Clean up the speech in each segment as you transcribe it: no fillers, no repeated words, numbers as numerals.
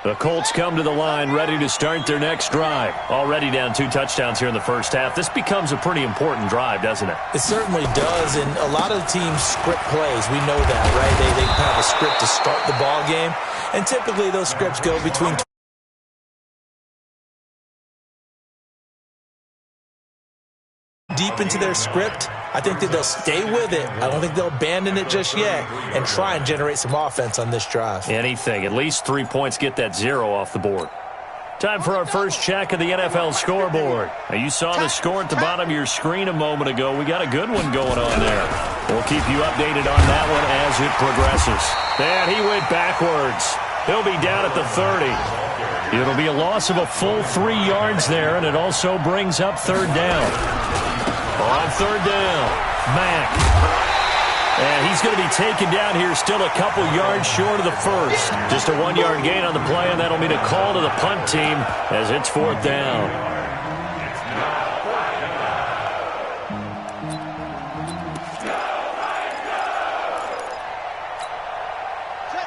The Colts come to the line ready to start their next drive. Already down 2 touchdowns here in the first half. This becomes a pretty important drive, doesn't it? It certainly does, and a lot of teams script plays. We know that, right? They have a script to start the ball game, and typically those scripts go between deep into their script. I think that they'll stay with it. I don't think they'll abandon it just yet and try and generate some offense on this drive. Anything. At least 3 points, get that 0 off the board. Time for our first check of the NFL scoreboard. Now, you saw the score at the bottom of your screen a moment ago. We got a good one going on there. We'll keep you updated on that one as it progresses. And he went backwards. He'll be down at the 30. It'll be a loss of a full 3 yards there, and it also brings up third down. On third down, Mack. And he's going to be taken down here still a couple yards short of the first. Just a 1-yard gain on the play, and that'll mean a call to the punt team as it's fourth down.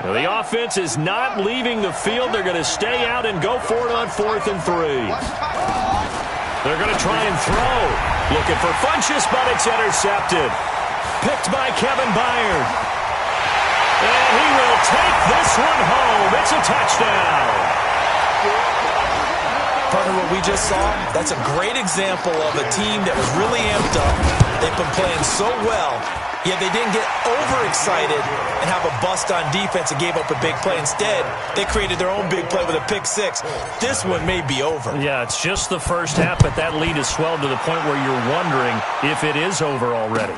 Well, the offense is not leaving the field. They're going to stay out and go for it on 4th and 3. They're going to try and throw. Looking for Funchess, but it's intercepted. Picked by Kevin Byard. And he will take this one home. It's a touchdown. Partner, what we just saw, that's a great example of a team that was really amped up. They've been playing so well, yet they didn't get overexcited and have a bust on defense and gave up a big play. Instead, they created their own big play with a pick 6. This one may be over. Yeah, it's just the first half, but that lead has swelled to the point where you're wondering if it is over already.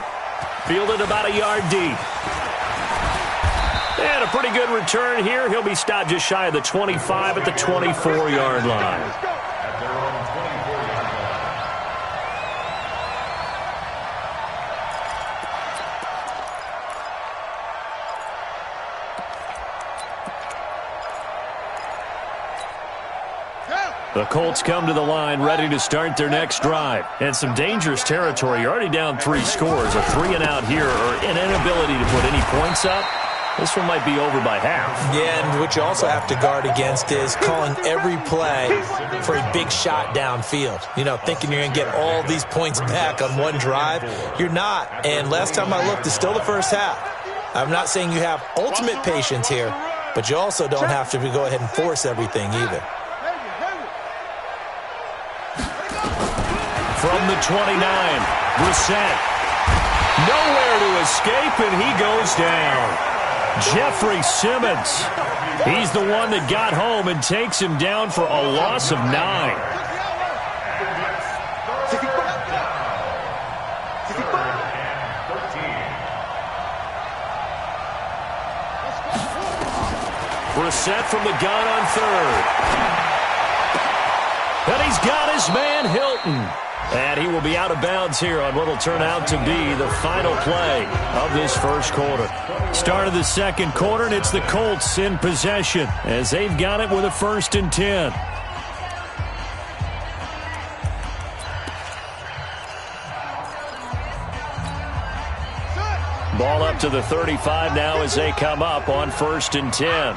Fielded about a yard deep. And a pretty good return here. He'll be stopped just shy of the 25 at the 24-yard line. The Colts come to the line ready to start their next drive. And some dangerous territory. You're already down 3 scores. A 3-and-out here or an inability to put any points up. This one might be over by half. Yeah, and what you also have to guard against is calling every play for a big shot downfield. You know, thinking you're going to get all these points back on one drive. You're not. And last time I looked, it's still the first half. I'm not saying you have ultimate patience here, but you also don't have to go ahead and force everything either. From the 29, Brissett. Nowhere to escape, and he goes down. Jeffrey Simmons. He's the one that got home and takes him down for a loss of 9. Brissett from the gun on 3rd. And he's got his man Hilton. And he will be out of bounds here on what will turn out to be the final play of this first quarter. Start of the second quarter, and it's the Colts in possession as they've got it with a 1st and 10. Ball up to the 35 now as they come up on 1st and 10.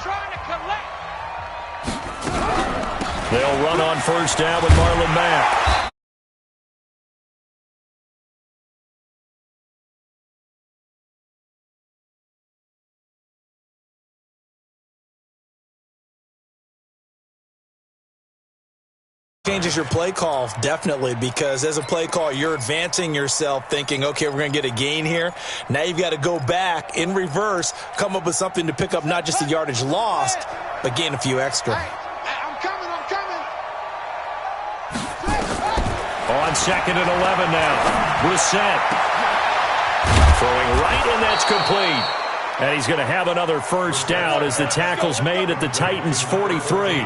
They'll run on 1st down with Marlon Mack. Changes your play call, definitely, because as a play call, you're advancing yourself thinking, okay, we're going to get a gain here. Now you've got to go back in reverse, come up with something to pick up not just the yardage lost, but gain a few extra. I'm coming. On 2nd and 11 now. Brissett. Throwing right, and that's complete. And he's going to have another 1st down as the tackle's made at the Titans' 43.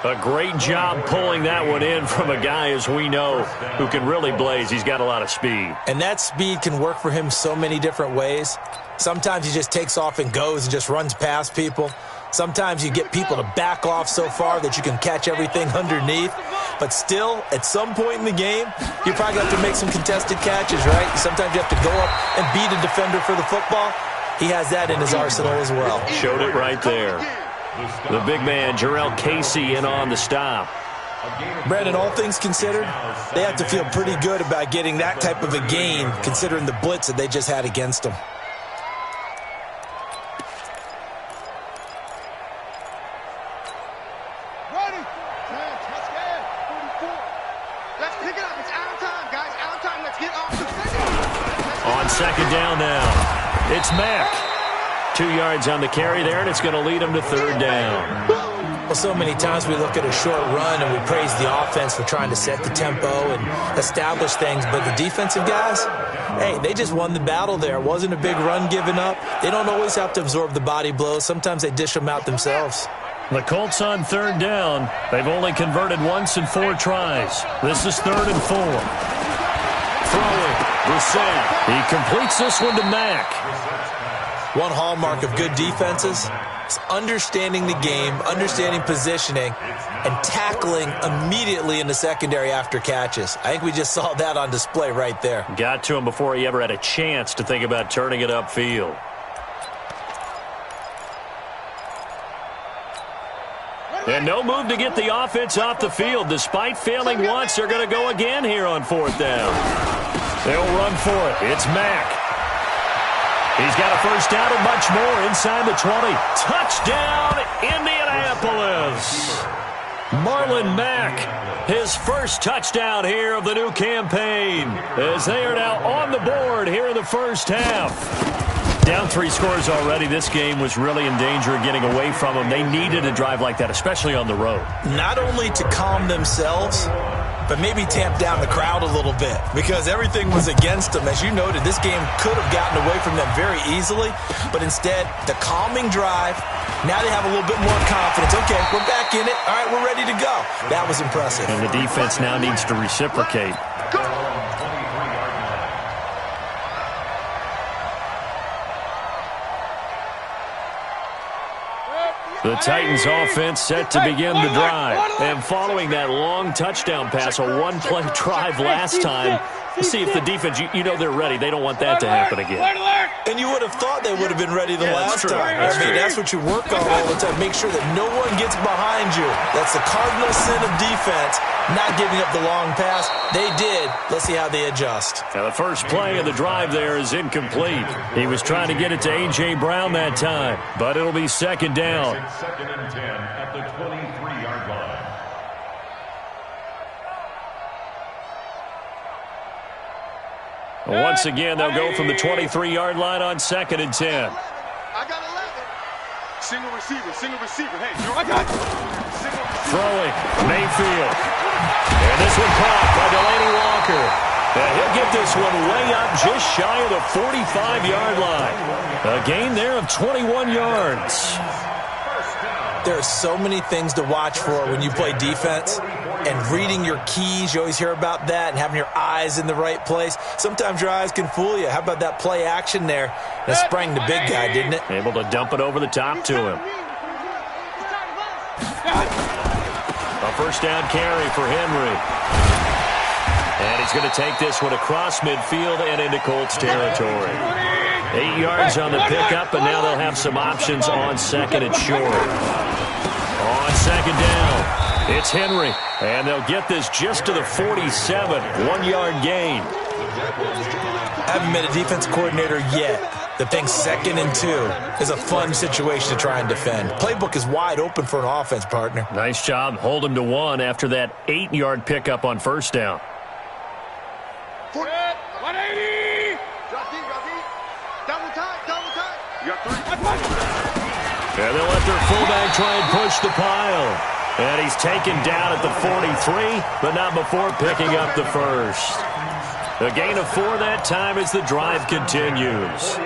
A great job pulling that one in from a guy, as we know, who can really blaze. He's got a lot of speed. And that speed can work for him so many different ways. Sometimes he just takes off and goes and just runs past people. Sometimes you get people to back off so far that you can catch everything underneath. But still, at some point in the game, you probably have to make some contested catches, right? Sometimes you have to go up and beat a defender for the football. He has that in his arsenal as well. Showed it right there. The big man, Jarrell Casey, in on the stop. Brandon, all things considered, they have to feel pretty good about getting that type of a gain, considering the blitz that they just had against them. On second down now, it's Mack. 2 yards on the carry there, and it's going to lead him to third down. Well, so many times we look at a short run and we praise the offense for trying to set the tempo and establish things, but the defensive guys, hey, they just won the battle there. It wasn't a big run given up. They don't always have to absorb the body blows. Sometimes they dish them out themselves. The Colts on third down. They've only converted once in 4 tries. This is 3rd and 4. Throwing, Brissett. He completes this one to Mack. One hallmark of good defenses is understanding the game, understanding positioning, and tackling immediately in the secondary after catches. I think we just saw that on display right there. Got to him before he ever had a chance to think about turning it upfield. And no move to get the offense off the field. Despite failing once, they're going to go again here on 4th down. They'll run for it. It's Mack. He's got a first down and much more inside the 20. Touchdown, Indianapolis. Marlon Mack, his first touchdown here of the new campaign, as they are now on the board here in the first half. Down 3 scores already. This game was really in danger of getting away from them. They needed a drive like that, especially on the road. Not only to calm themselves, but maybe tamp down the crowd a little bit, because everything was against them. As you noted, this game could have gotten away from them very easily, but instead, the calming drive, now they have a little bit more confidence. Okay, we're back in it. All right, we're ready to go. That was impressive. And the defense now needs to reciprocate. The Titans offense set to begin the drive. And following that long touchdown pass, a one-play drive last time, see if the defense, you know they're ready. They don't want that to happen again. And you would have thought they would have been ready the last time. That's what you work on all the time. Make sure that no one gets behind you. That's the cardinal sin of defense, not giving up the long pass. They did. Let's see how they adjust. Now the first play of the drive there is incomplete. He was trying to get it to A.J. Brown that time, but it'll be second down. Second and 10 at the 23-yard line. Once again, they'll go from the 23-yard line on 2nd and 10. I got 11. Single receiver. Hey, I got you. Throwing, Mayfield. And this one caught by Delaney Walker. And he'll get this one way up just shy of the 45-yard line. A gain there of 21 yards. There are so many things to watch for when you play defense, and reading your keys, you always hear about that, and having your eyes in the right place. Sometimes your eyes can fool you. How about that play action there? That sprang the big guy, didn't it? Able to dump it over the top to him. A first down carry for Henry. And he's going to take this one across midfield and into Colts territory. 8 yards on the pickup, and now they'll have some options on 2nd and short. On 2nd down, it's Henry, and they'll get this just to the 47, 1-yard gain. I haven't been a defense coordinator yet that thinks 2nd and 2 is a fun situation to try and defend. Playbook is wide open for an offense, partner. Nice job. Hold him to 1 after that 8-yard pickup on first down. 180. Drop deep. Double time. You got 3. And they'll let their fullback try and push the pile. And he's taken down at the 43, but not before picking up the first. A gain of 4 that time as the drive continues.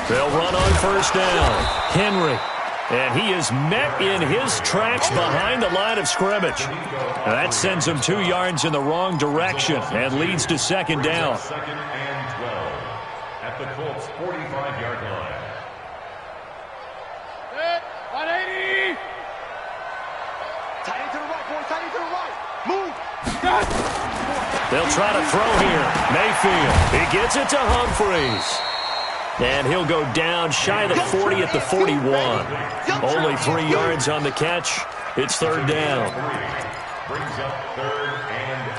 They'll run on first down. Henry. And he is met in his tracks behind the line of scrimmage. That sends him 2 yards in the wrong direction and leads to second down. Second and 12 at the Colts 45-yard line. 180. They'll try to throw here. Mayfield. He gets it to Humphries. And he'll go down shy of the 40 at the 41. Only 3 yards on the catch. It's third down. Brings up 3rd and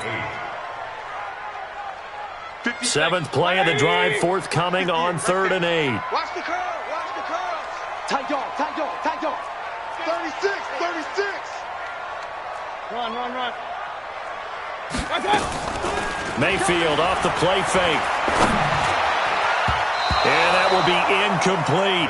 8. 7th play of the drive, forthcoming on 3rd and 8. Watch the curl. Watch the curl. Tight dog. Tight dog. Tight dog. 36. 36. Run. Mayfield off the play fake. And that will be incomplete.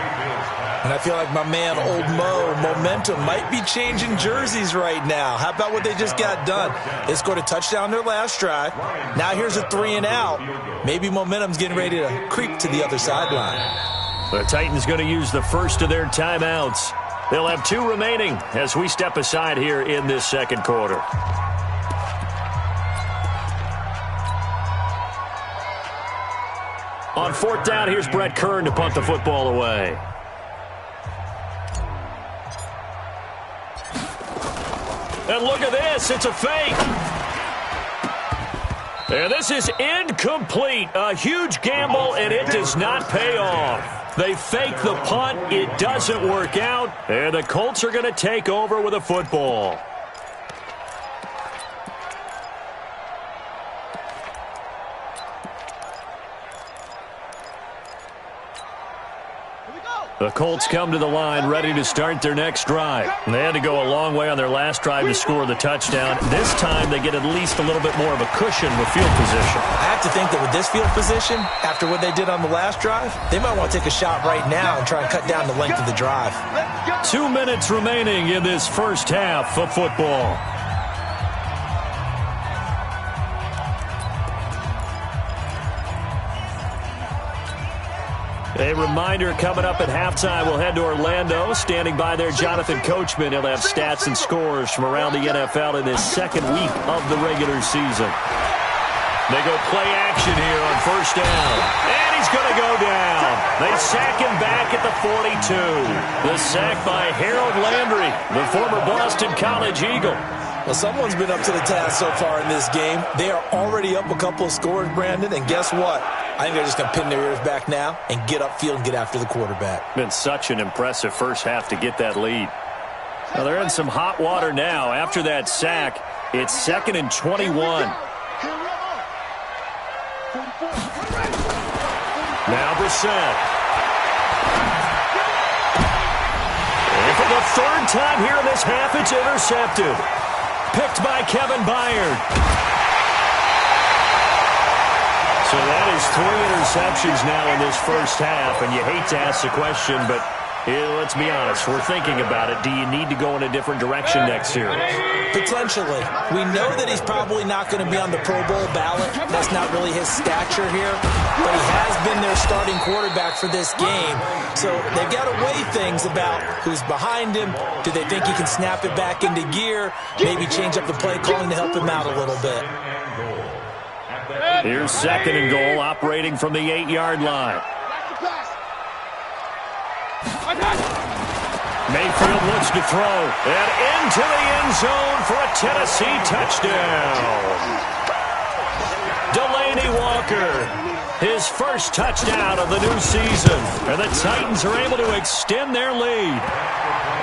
And I feel like my man, Old Mo, momentum might be changing jerseys right now. How about what they just got done? They scored a touchdown their last drive. Now here's a 3 and out. Maybe momentum's getting ready to creep to the other sideline. The Titans going to use the first of their timeouts. They'll have 2 remaining as we step aside here in this second quarter. On 4th down, here's Brett Kern to punt the football away. And look at this. It's a fake. And this is incomplete. A huge gamble, and it does not pay off. They fake the punt. It doesn't work out. And the Colts are going to take over with a football. The Colts come to the line ready to start their next drive. They had to go a long way on their last drive to score the touchdown. This time they get at least a little bit more of a cushion with field position. I have to think that with this field position, after what they did on the last drive, they might want to take a shot right now and try and cut down the length of the drive. 2 minutes remaining in this first half of football. A reminder coming up at halftime, we'll head to Orlando. Standing by there, Jonathan Coachman. He'll have stats and scores from around the NFL in this second week of the regular season. They go play action here on 1st down. And he's going to go down. They sack him back at the 42. The sack by Harold Landry, the former Boston College Eagle. Well, someone's been up to the task so far in this game. They are already up a couple of scores, Brandon, and guess what? I think they're just going to pin their ears back now and get upfield and get after the quarterback. Been such an impressive first half to get that lead. Now they're in some hot water now. After that sack, it's 2nd and 21. Now Brissett. And for the 3rd time here in this half, it's intercepted. Picked by Kevin Byard. So that is 3 interceptions now in this first half, and you hate to ask the question, but let's be honest, we're thinking about it. Do you need to go in a different direction next series? Potentially. We know that he's probably not going to be on the Pro Bowl ballot. That's not really his stature here, but he has been their starting quarterback for this game. So they've got to weigh things about who's behind him. Do they think he can snap it back into gear? Maybe change up the play calling to help him out a little bit. Here's 2nd and goal, operating from the 8-yard line. Mayfield looks to throw, and into the end zone for a Tennessee touchdown. Delaney Walker, his first touchdown of the new season, and the Titans are able to extend their lead.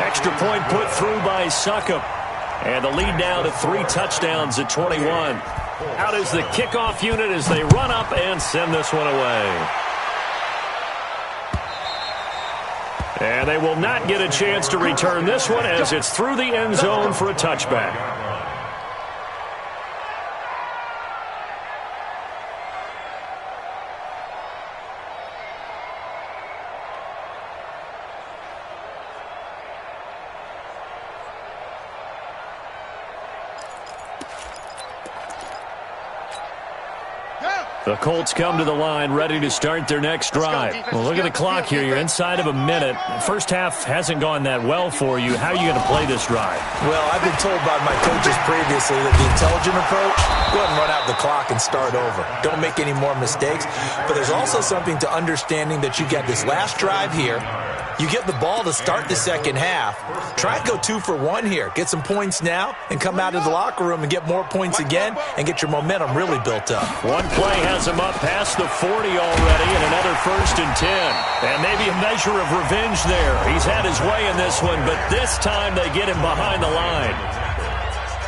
Extra point put through by Succop, and the lead now to 3 touchdowns at 21. Out is the kickoff unit as they run up and send this one away. And they will not get a chance to return this one as it's through the end zone for a touchback. The Colts come to the line, ready to start their next drive. Well, look at the clock here. You're inside of a minute. First half hasn't gone that well for you. How are you going to play this drive? Well, I've been told by my coaches previously that the intelligent approach, go ahead and run out the clock and start over. Don't make any more mistakes. But there's also something to understanding that you got this last drive here. You get the ball to start the second half. Try and go 2 for 1 here. Get some points now and come out of the locker room and get more points again and get your momentum really built up. One play has him up past the 40 already and another 1st and 10. And maybe a measure of revenge there. He's had his way in this one, but this time they get him behind the line.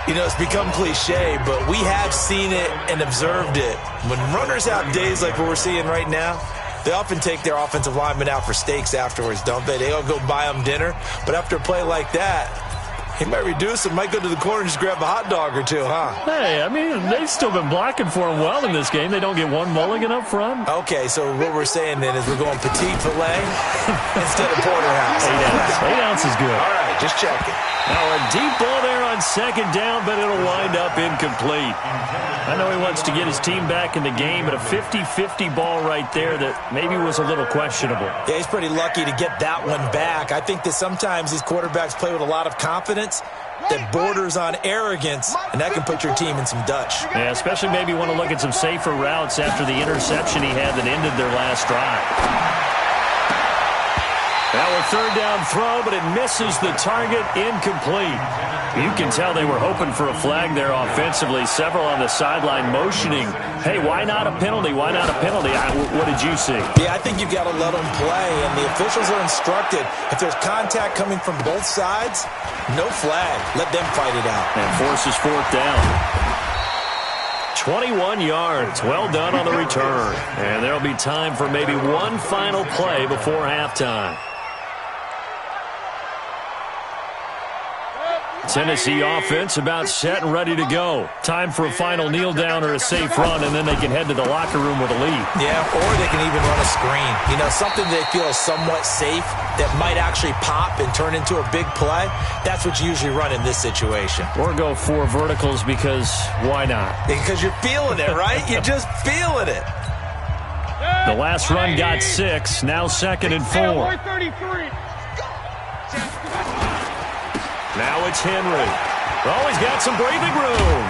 You know, it's become cliche, but we have seen it and observed it. When runners have days like what we're seeing right now, they often take their offensive linemen out for steaks afterwards, don't they? They all go buy them dinner. But after a play like that, he might reduce it, might go to the corner and just grab a hot dog or two, huh? Hey, I mean, they've still been blocking for him well in this game. They don't get one mulligan up front. Okay, so what we're saying then is we're going petite filet instead of porterhouse. 8 ounces is good. All right, just checking. Now a deep ball there on second down, but it'll wind up incomplete. I know he wants to get his team back in the game, but a 50-50 ball right there that maybe was a little questionable. Yeah, he's pretty lucky to get that one back. I think that sometimes these quarterbacks play with a lot of confidence that borders on arrogance, and that can put your team in some Dutch. Yeah, especially maybe want to look at some safer routes after the interception he had that ended their last drive. Now a third down throw, but it misses the target, incomplete. You can tell they were hoping for a flag there offensively. Several on the sideline motioning, hey, why not a penalty? Why not a penalty? What did you see? Yeah, I think you've got to let them play, and the officials are instructed. If there's contact coming from both sides, no flag. Let them fight it out. And forces 4th down. 21 yards. Well done on the return. And there'll be time for maybe one final play before halftime. Tennessee offense about set and ready to go. Time for a final kneel down or a safe run, and then they can head to the locker room with a lead. Yeah, or they can even run a screen. You know, something they feel is somewhat safe that might actually pop and turn into a big play. That's what you usually run in this situation. Or go 4 verticals because why not? Because you're feeling it, right? You're just feeling it. The last run got 6. Now 2nd and 4. Now it's Henry. Oh, he's got some breathing room.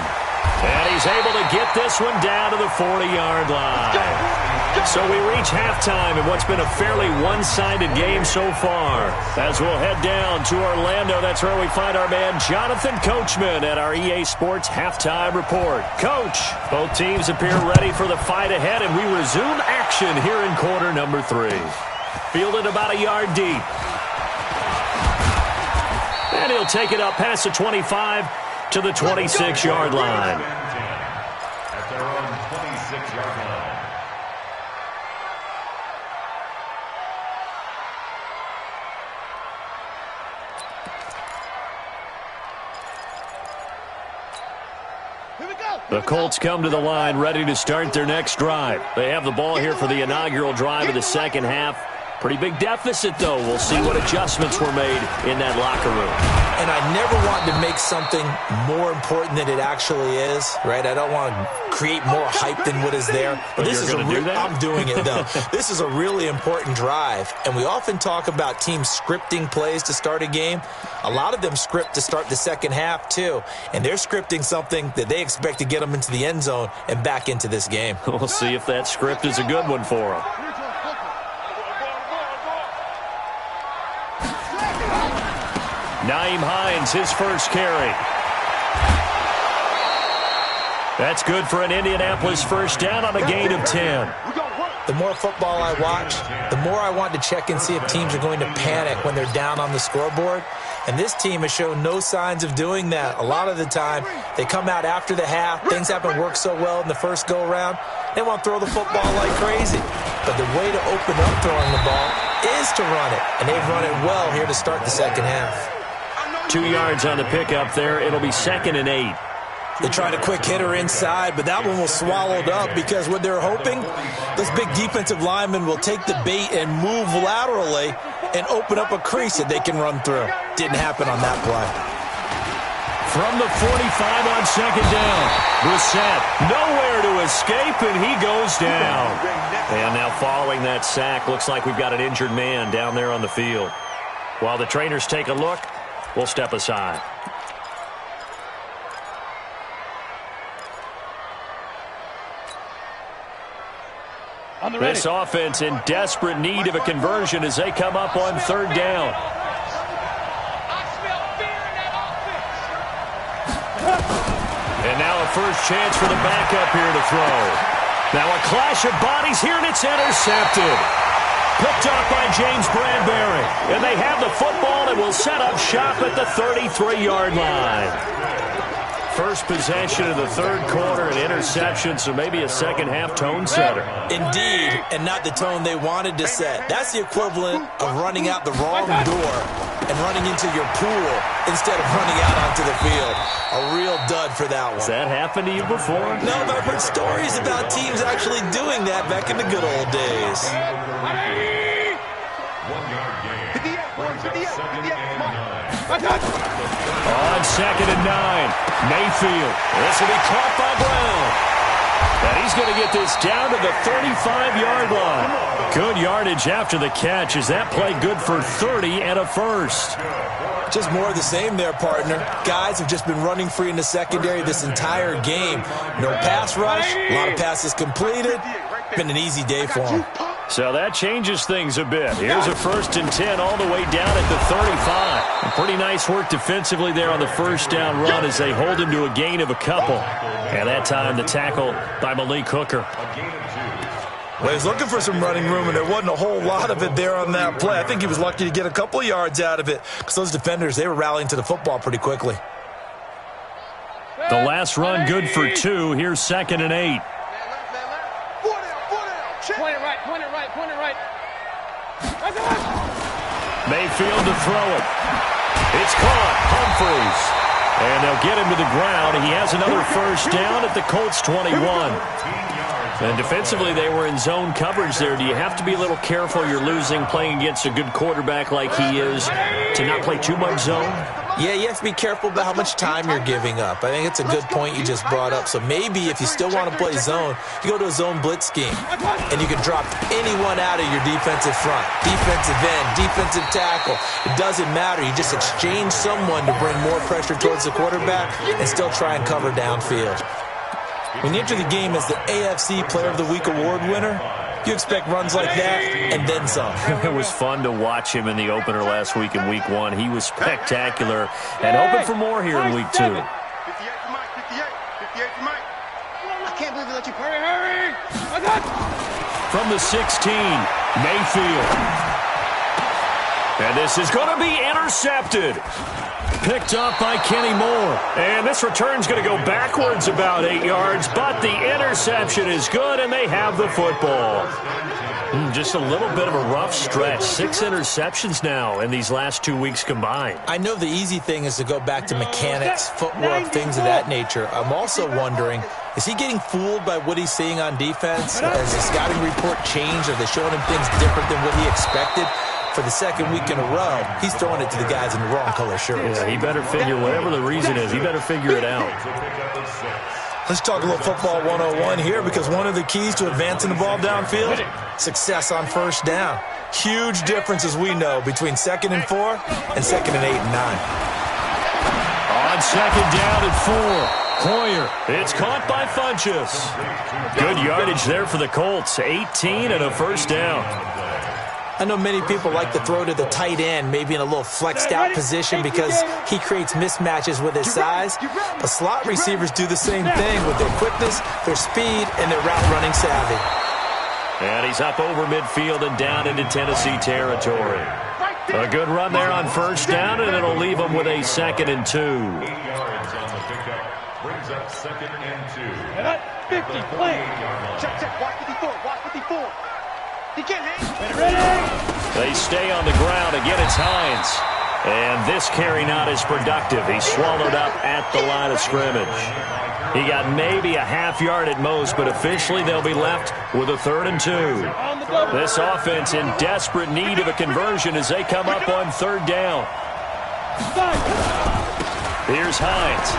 And he's able to get this one down to the 40-yard line. So we reach halftime in what's been a fairly one-sided game so far. As we'll head down to Orlando, that's where we find our man Jonathan Coachman at our EA Sports Halftime Report. Coach, both teams appear ready for the fight ahead, and we resume action here in quarter number 3. Fielded about a yard deep. And he'll take it up past the 25 to the 26-yard line. At their own 26-yard line. The Colts come to the line ready to start their next drive. They have the ball here for the inaugural drive of the second half. Pretty big deficit, though. We'll see what adjustments were made in that locker room. And I never want to make something more important than it actually is, right? I don't want to create more hype than what is there. But this is I'm doing it, though. This is a really important drive. And we often talk about teams scripting plays to start a game. A lot of them script to start the second half, too. And they're scripting something that they expect to get them into the end zone and back into this game. We'll see if that script is a good one for them. Nyheim Hines, his first carry. That's good for an Indianapolis first down on a gain of 10. The more football I watch, the more I want to check and see if teams are going to panic when they're down on the scoreboard. And this team has shown no signs of doing that. A lot of the time, they come out after the half. Things haven't worked so well in the first go-around. They want to throw the football like crazy. But the way to open up throwing the ball is to run it. And they've run it well here to start the second half. 2 yards on the pickup there. It'll be 2nd and 8. They tried a quick hitter inside, but that one was swallowed up because what they're hoping, those big defensive linemen will take the bait and move laterally and open up a crease that they can run through. Didn't happen on that play. From the 45 on second down. Brissett nowhere to escape, and he goes down. And now following that sack, looks like we've got an injured man down there on the field. While the trainers take a look, we'll step aside. This offense in desperate need of a conversion as they come up on third down. And now a first chance for the backup here to throw. Now a clash of bodies here, and it's intercepted. Picked up by James Bradbury. And they have the football and will set up shop at the 33-yard line. First possession of the third quarter, an interception, so maybe a second-half tone setter. Indeed, and not the tone they wanted to set. That's the equivalent of running out the wrong door and running into your pool instead of running out onto the field. A real dud for that one. Has that happened to you before? No, but I've heard stories about teams actually doing that back in the good old days. 58, On second and 9, Mayfield. This will be caught by Brown. And he's going to get this down to the 35-yard line. Good yardage after the catch as that play good for 30 and a first. Just more of the same there, partner. Guys have just been running free in the secondary this entire game. No pass rush, a lot of passes completed. Been an easy day for them. So that changes things a bit. Here's a 1st and 10 all the way down at the 35. Pretty nice work defensively there on the first down run as they hold him to a gain of a couple. And that time the tackle by Malik Hooker. Well, he was looking for some running room, and there wasn't a whole lot of it there on that play. I think he was lucky to get a couple of yards out of it because those defenders, they were rallying to the football pretty quickly. The last run good for 2. Here's 2nd and 8. Point it right. Mayfield to throw it. It's caught. Humphreys. And they'll get him to the ground. He has another first down at the Colts 21. And defensively, they were in zone coverage there. Do you have to be a little careful? You're losing playing against a good quarterback like he is to not play too much zone? Yeah, you have to be careful about how much time you're giving up. I think it's a good point you just brought up. So maybe if you still want to play zone, you go to a zone blitz scheme. And you can drop anyone out of your defensive front. Defensive end, defensive tackle. It doesn't matter. You just exchange someone to bring more pressure towards the quarterback and still try and cover downfield. When you enter the game as the AFC Player of the Week award winner, you expect runs like that and then some. It was fun to watch him in the opener last week in Week 1. He was spectacular and hoping for more here in Week 2. 58 for Mike. 58 for Mike. I can't believe they let you hurry. From the 16, Mayfield. And this is going to be intercepted. Picked up by Kenny Moore. And this return's going to go backwards about 8 yards, but the interception is good, and they have the football. Just a little bit of a rough stretch. 6 interceptions now in these last 2 weeks combined. I know the easy thing is to go back to mechanics, footwork, things of that nature. I'm also wondering, is he getting fooled by what he's seeing on defense? Has the scouting report changed? Are they showing him things different than what he expected? For the second week in a row, he's throwing it to the guys in the wrong color shirts. Yeah, he better figure, whatever the reason is, he better figure it out. Let's talk a little football 101 here, because one of the keys to advancing the ball downfield, success on first down. Huge difference, as we know, between 2nd and 4 and 2nd and 8 and 9. On second down and 4. Hoyer, it's caught by Funchess. Good yardage there for the Colts, 18 and a first down. I know many people like to throw to the tight end, maybe in a little flexed out position because he creates mismatches with his size. But slot receivers do the same thing with their quickness, their speed, and their route running savvy. And he's up over midfield and down into Tennessee territory. A good run there on first down, and it'll leave him with a 2nd and 2. 8 yards on the pickup. Brings up 2nd and 2. 50, play. Check. Watch 54. Watch 54. He can't hang. They stay on the ground. Again, it's Hines. And this carry not as productive. He's swallowed up at the line of scrimmage. He got maybe a half yard at most, but officially they'll be left with a 3rd and 2. This offense in desperate need of a conversion as they come up on 3rd down. Here's Hines.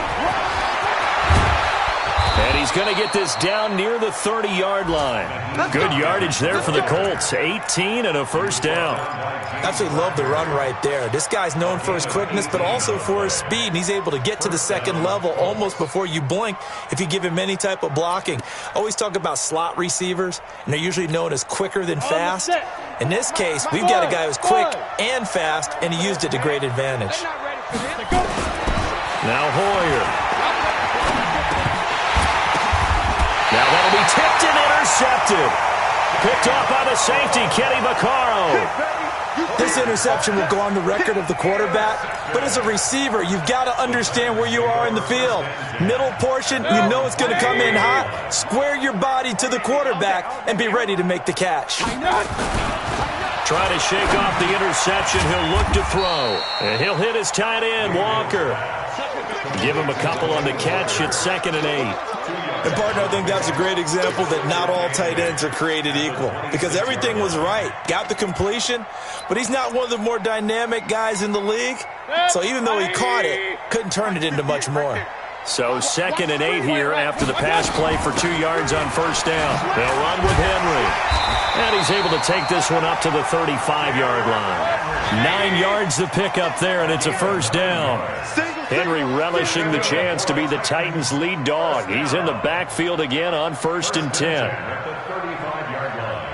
And he's going to get this down near the 30-yard line. Good yardage there for the Colts. 18 and a first down. Absolutely love the run right there. This guy's known for his quickness, but also for his speed. And he's able to get to the second level almost before you blink if you give him any type of blocking. Always talk about slot receivers, and they're usually known as quicker than fast. In this case, we've got a guy who's quick and fast, and he used it to great advantage. Now Hoyer. Now that'll be tipped and intercepted. Picked off by the safety, Kenny Vaccaro. This interception will go on the record of the quarterback, but as a receiver, you've got to understand where you are in the field. Middle portion, you know it's going to come in hot. Square your body to the quarterback and be ready to make the catch. Trying to shake off the interception. He'll look to throw. And he'll hit his tight end, Walker. Give him a couple on the catch. It's 2nd and 8. And, partner, I think that's a great example that not all tight ends are created equal because everything was right. Got the completion, but he's not one of the more dynamic guys in the league. So even though he caught it, couldn't turn it into much more. So 2nd and 8 here after the pass play for 2 yards on first down. They'll run with Henry. And he's able to take this one up to the 35-yard line. 9 yards to pick up there, and it's a first down. Henry relishing the chance to be the Titans' lead dog. He's in the backfield again on 1st and 10. At the 35-yard line.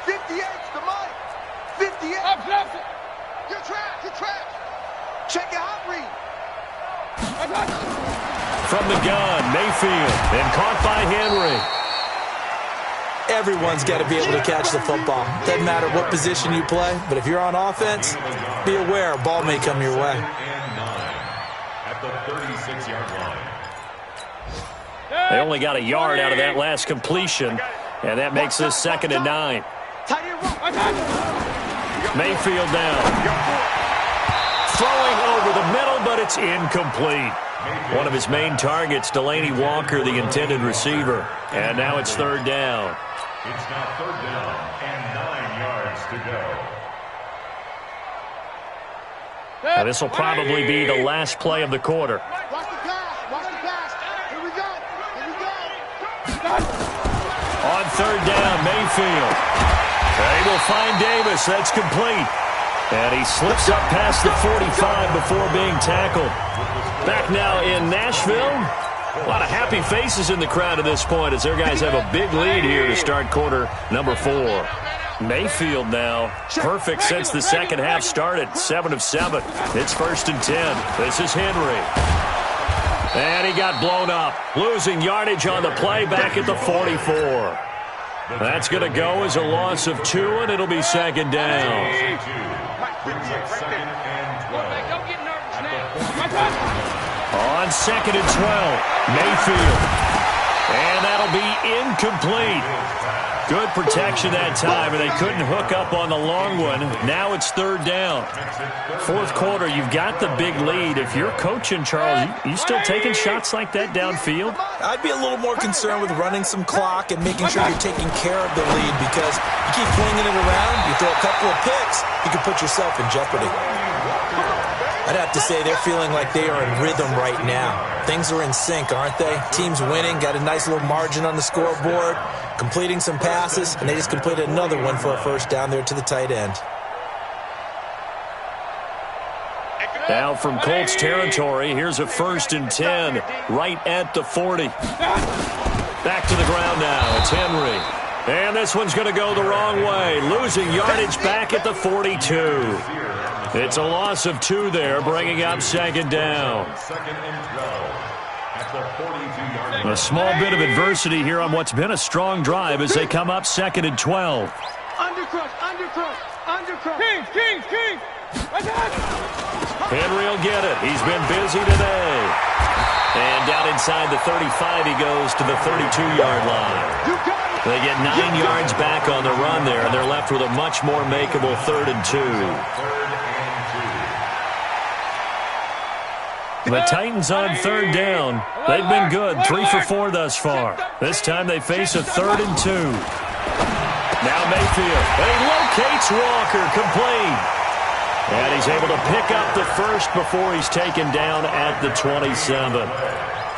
58 to Mike. 58. You're trash. You're trash. Check your hot read. From the gun, Mayfield, and caught by Henry. Everyone's got to be able to catch the football. Doesn't matter what position you play, but if you're on offense, be aware a ball may come your way. At the 36-yard line. They only got a yard out of that last completion, and that makes this 2nd and 9. Mayfield down. Throwing over the middle, but it's incomplete. One of his main targets, Delaney Walker, the intended receiver. And now it's 3rd down. It's now 3rd down and 9 yards to go. Now this will probably be the last play of the quarter. Watch the pass. Watch the pass. Here we go. Here we go. On 3rd down, Mayfield. They will find Davis. That's complete. And he slips up past the 45 before being tackled. Back now in Nashville. A lot of happy faces in the crowd at this point as their guys have a big lead here to start quarter number 4. Mayfield now perfect since the second half started. 7 of 7. It's 1st and 10. This is Henry. And he got blown up. Losing yardage on the play back at the 44. That's going to go as a loss of 2, and it'll be 2nd down. Brings up 2nd and 12. Don't get nervous now. On 2nd and 12, Mayfield. And that'll be incomplete. Good protection that time, and they couldn't hook up on the long one. Now it's 3rd down. 4th quarter, you've got the big lead. If you're coaching, Charles, you still taking shots like that downfield? I'd be a little more concerned with running some clock and making sure you're taking care of the lead because you keep flinging it around, you throw a couple of picks, you can put yourself in jeopardy. I'd have to say they're feeling like they are in rhythm right now. Things are in sync, aren't they? Team's winning, got a nice little margin on the scoreboard, completing some passes, and they just completed another one for a first down there to the tight end. Now from Colts territory, here's a 1st and 10 right at the 40. Back to the ground now. It's Henry. And this one's going to go the wrong way. Losing yardage back at the 42. It's a loss of 2 there, bringing up 2nd down. 2nd and 12 at the 42-yard line. A small bit of adversity here on what's been a strong drive as they come up 2nd and 12. Undercrush. King. Henry will get it. He's been busy today. And down inside the 35, he goes to the 32-yard line. They get 9 yards back on the run there, and they're left with a much more makeable 3rd and 2. The Titans on 3rd down. They've been good, 3 for 4 thus far. This time they face a 3rd and 2. Now Mayfield, and he locates Walker, complete. And he's able to pick up the first before he's taken down at the 27.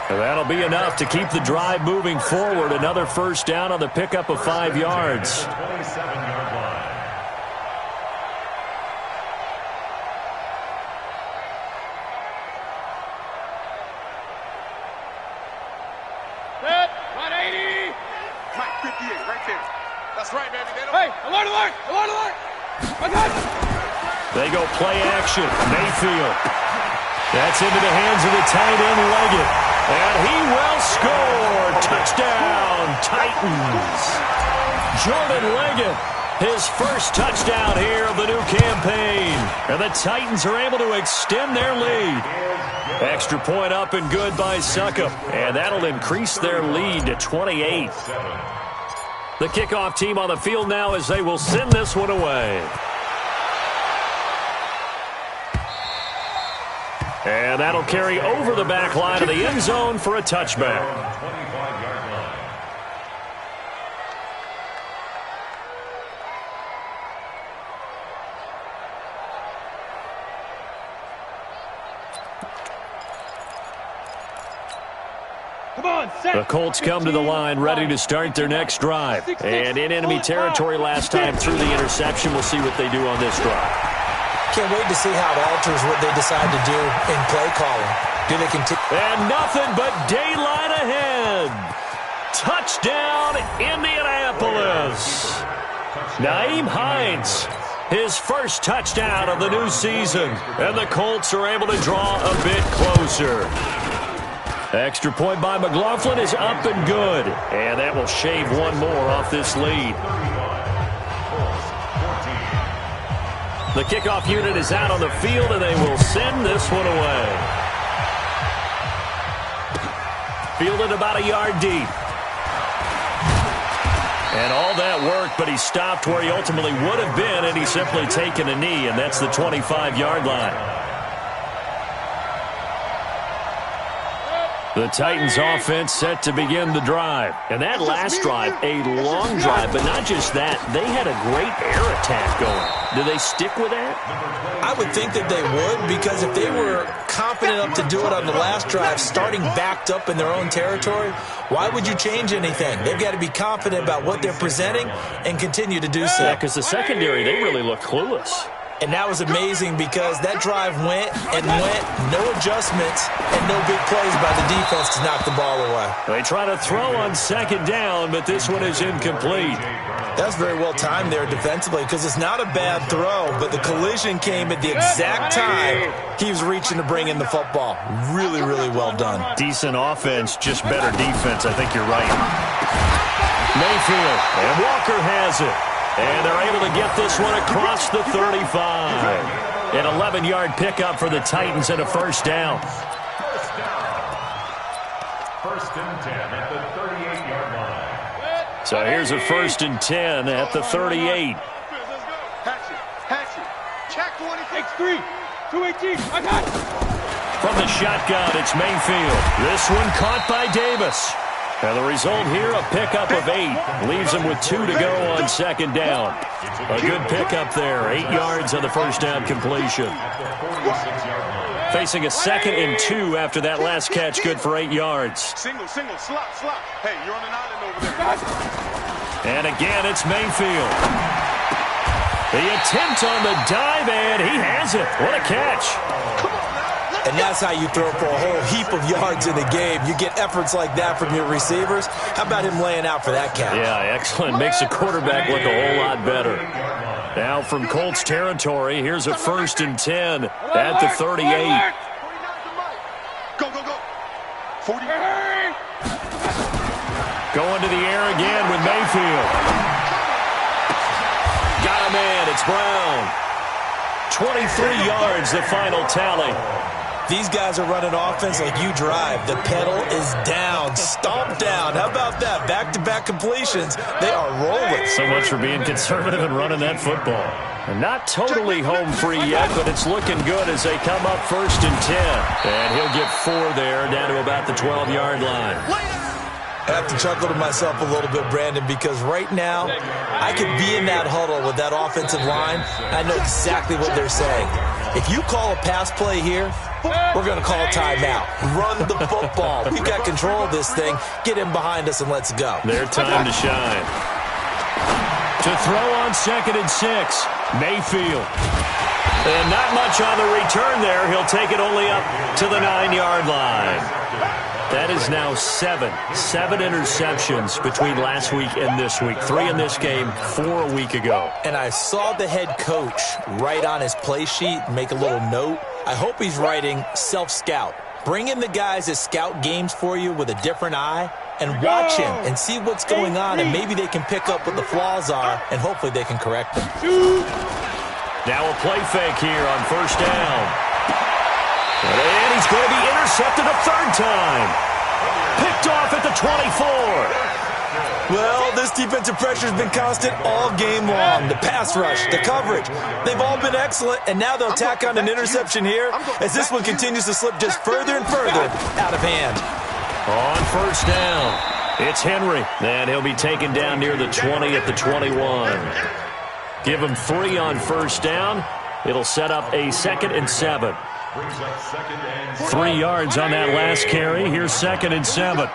And that'll be enough to keep the drive moving forward. Another first down on the pickup of 5 yards. 27-yard line. Set. 180. Mike 58, right there. That's right, baby. Hey, alert, alert, alert, alert. I got it. They go play action. Mayfield. That's into the hands of the tight end, Leggett. And he will score. Touchdown, Titans. Jordan Leggett, his first touchdown here of the new campaign. And the Titans are able to extend their lead. Extra point up and good by Succop. And that'll increase their lead to 28. The kickoff team on the field now as they will send this one away. And that'll carry over the back line of the end zone for a touchback. 25-yard line. Come on, set. The Colts come to the line ready to start their next drive. And in enemy territory last time through the interception. We'll see what they do on this drive. Can't wait to see how it alters what they decide to do in play calling. Do they continue? And nothing but daylight ahead. Touchdown, Indianapolis. Nyheim Hines, his first touchdown of the new season. And the Colts are able to draw a bit closer. Extra point by McLaughlin is up and good. And that will shave one more off this lead. The kickoff unit is out on the field, and they will send this one away. Fielded about a yard deep. And all that work, but he stopped where he ultimately would have been, and he's simply taken a knee, and that's the 25-yard line. The Titans offense set to begin the drive. And that last drive, a long drive, but not just that. They had a great air attack going. Do they stick with that? I would think that they would, because if they were confident enough to do it on the last drive, starting backed up in their own territory, why would you change anything? They've got to be confident about what they're presenting and continue to do so. Yeah, because the secondary, they really look clueless. And that was amazing because that drive went and went, no adjustments, and no big plays by the defense to knock the ball away. They try to throw on second down, but this one is incomplete. That's very well timed there defensively because it's not a bad throw, but the collision came at the exact time he was reaching to bring in the football. Really, really well done. Decent offense, just better defense. I think you're right. Mayfield, and Walker has it. And they're able to get this one across the 35. An 11-yard pickup for the Titans and a first down. First and 10 at the 38-yard line. So here's a first and 10 at the 38. Hatchet. Check 26. X3. 218. I got it. From the shotgun, it's Mayfield. This one caught by Davis. And the result here, a pickup of 8. Leaves him with 2 to go on second down. A good pickup there. 8 yards on the first down completion. Facing a second and 2 after that last catch, good for 8 yards. Single, slot. Hey, you're on an island over there. And again, it's Mayfield. The attempt on the dive, and he has it. What a catch. And that's how you throw for a whole heap of yards in a game. You get efforts like that from your receivers. How about him laying out for that catch? Yeah, excellent. Makes the quarterback look a whole lot better. Now from Colts territory, here's a first and 10 at the 38. Go. 40. Going to the air again with Mayfield. Got a man. It's Brown. 23 yards, the final tally. These guys are running offense like you drive. The pedal is down, stomped down. How about that? Back-to-back completions. They are rolling. So much for being conservative and running that football. And not totally home free yet, but it's looking good as they come up first and 10. And he'll get 4 there, down to about the 12-yard line. I have to chuckle to myself a little bit, Brandon, because right now I could be in that huddle with that offensive line, and I know exactly what they're saying. If you call a pass play here, we're going to call a timeout. Run the football. We've got control of this thing. Get him behind us and let's go. Their time to shine. To throw on 2nd and 6, Mayfield. And not much on the return there. He'll take it only up to the 9-yard line. That is now 7 interceptions between last week and this week. 3 in this game, 4 a week ago. And I saw the head coach write on his play sheet, make a little note. I hope he's writing self-scout. Bring in the guys that scout games for you with a different eye and watch him and see what's going on, and maybe they can pick up what the flaws are, and hopefully they can correct them. Now a play fake here on 1st down. And he's going to be intercepted a 3rd time. Picked off at the 24. Well, this defensive pressure has been constant all game long. The pass rush, the coverage, they've all been excellent, and now they'll tack on an interception here as this one continues to slip just further and further out of hand. On 1st down, it's Henry, and he'll be taken down near the 20 at the 21. Give him 3 on 1st down. It'll set up a 2nd and 7. 3 yards on that last carry. Here's 2nd and 7.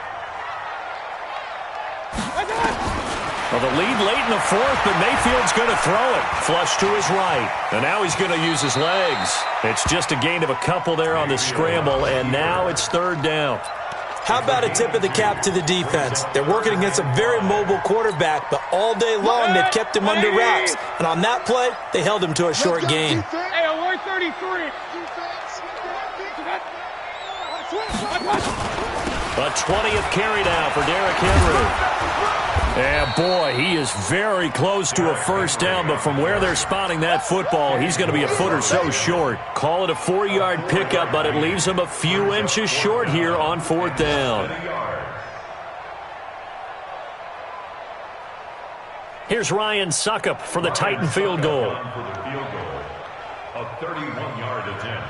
Well, the lead late in the 4th, but Mayfield's going to throw it. Flush to his right. And now he's going to use his legs. It's just a gain of a couple there on the scramble, and now it's 3rd down. How about a tip of the cap to the defense? They're working against a very mobile quarterback, but all day long they've kept him under wraps. And on that play, they held him to a short gain. Hey, we're 33. A 20th carry now for Derrick Henry. And boy, he is very close to a 1st down, but from where they're spotting that football, he's going to be a foot or so short. Call it a 4-yard pickup, but it leaves him a few inches short here on 4th down. Here's Ryan Suckup for the Titan field goal. A 31-yard attempt.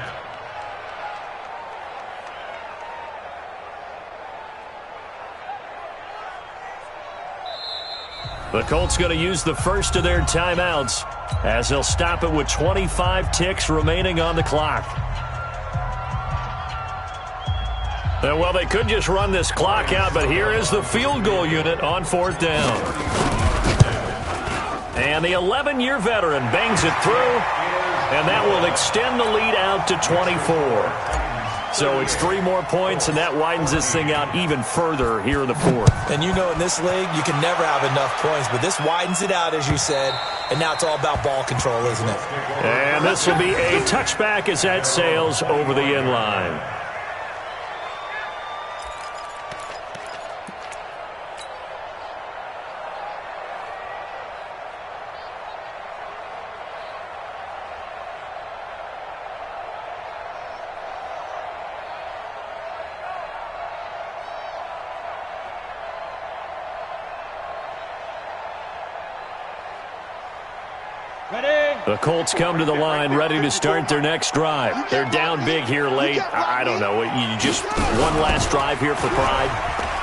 The Colts going to use the first of their timeouts as they'll stop it with 25 ticks remaining on the clock. Well, they could just run this clock out, but here is the field goal unit on 4th down. And the 11-year veteran bangs it through, and that will extend the lead out to 24. So it's 3 more points, and that widens this thing out even further here in the 4th. And you know, in this league, you can never have enough points, but this widens it out, as you said, and now it's all about ball control, isn't it? And this will be a touchback as that sails over the end line. The Colts come to the line ready to start their next drive. They're down big here late. I don't know. You just one last drive here for pride?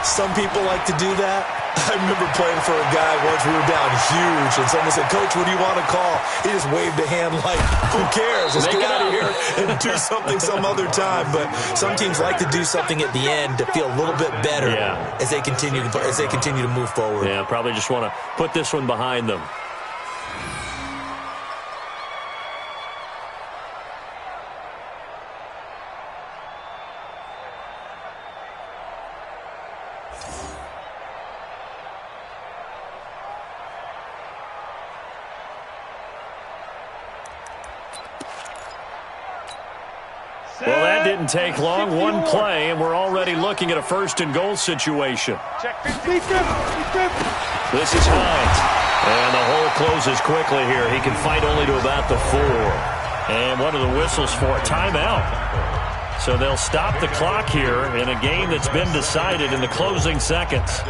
Some people like to do that. I remember playing for a guy once. We were down huge, and someone said, "Coach, what do you want to call?" He just waved a hand like, "Who cares? Let's get out of here and do something some other time." But some teams like to do something at the end to feel a little bit better as they continue to move forward. Yeah, probably just want to put this one behind them. Well, that didn't take long. One play, and we're already looking at a 1st and goal situation. This is Hines. And the hole closes quickly here. He can fight only to about the 4. And what are the whistles for? Timeout. So they'll stop the clock here in a game that's been decided in the closing seconds.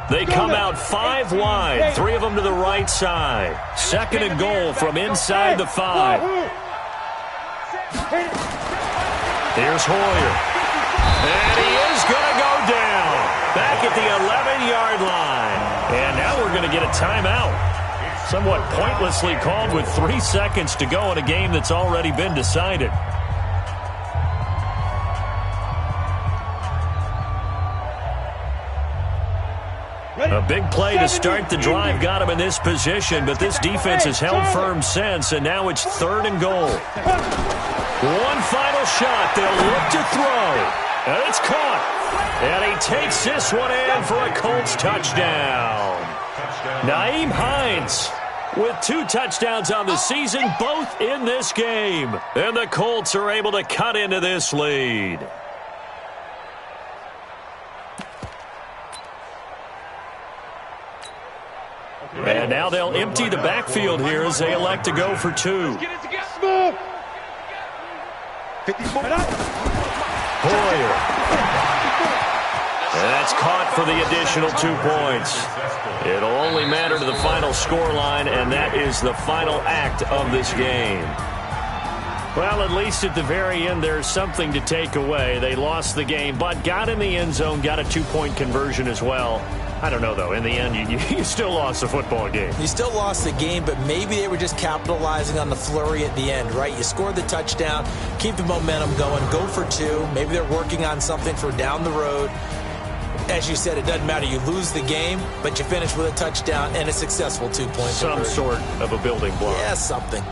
They come out 5 wide, 3 of them to the right side. 2nd and goal from inside the 5. Here's Hoyer. And he is going to go down. Back at the 11-yard line. And now we're going to get a timeout. Somewhat pointlessly called with 3 seconds to go in a game that's already been decided. A big play to start the drive got him in this position, but this defense has held firm since, and now it's 3rd and goal. One final shot. They'll look to throw. And it's caught. And he takes this one in for a Colts touchdown. Nyheim Hines with 2 touchdowns on the season, both in this game. And the Colts are able to cut into this lead. And now they'll empty the backfield here as they elect to go for 2. Hoyer. And that's caught for the additional 2 points. It'll only matter to the final scoreline, and that is the final act of this game. Well, at least at the very end, there's something to take away. They lost the game, but got in the end zone, got a 2-point conversion as well. I don't know, though. In the end, you still lost the football game. You still lost the game, but maybe they were just capitalizing on the flurry at the end, right? You scored the touchdown, keep the momentum going, go for 2. Maybe they're working on something for down the road. As you said, it doesn't matter. You lose the game, but you finish with a touchdown and a successful 2-point conversion. Some sort of a building block. Yeah, something.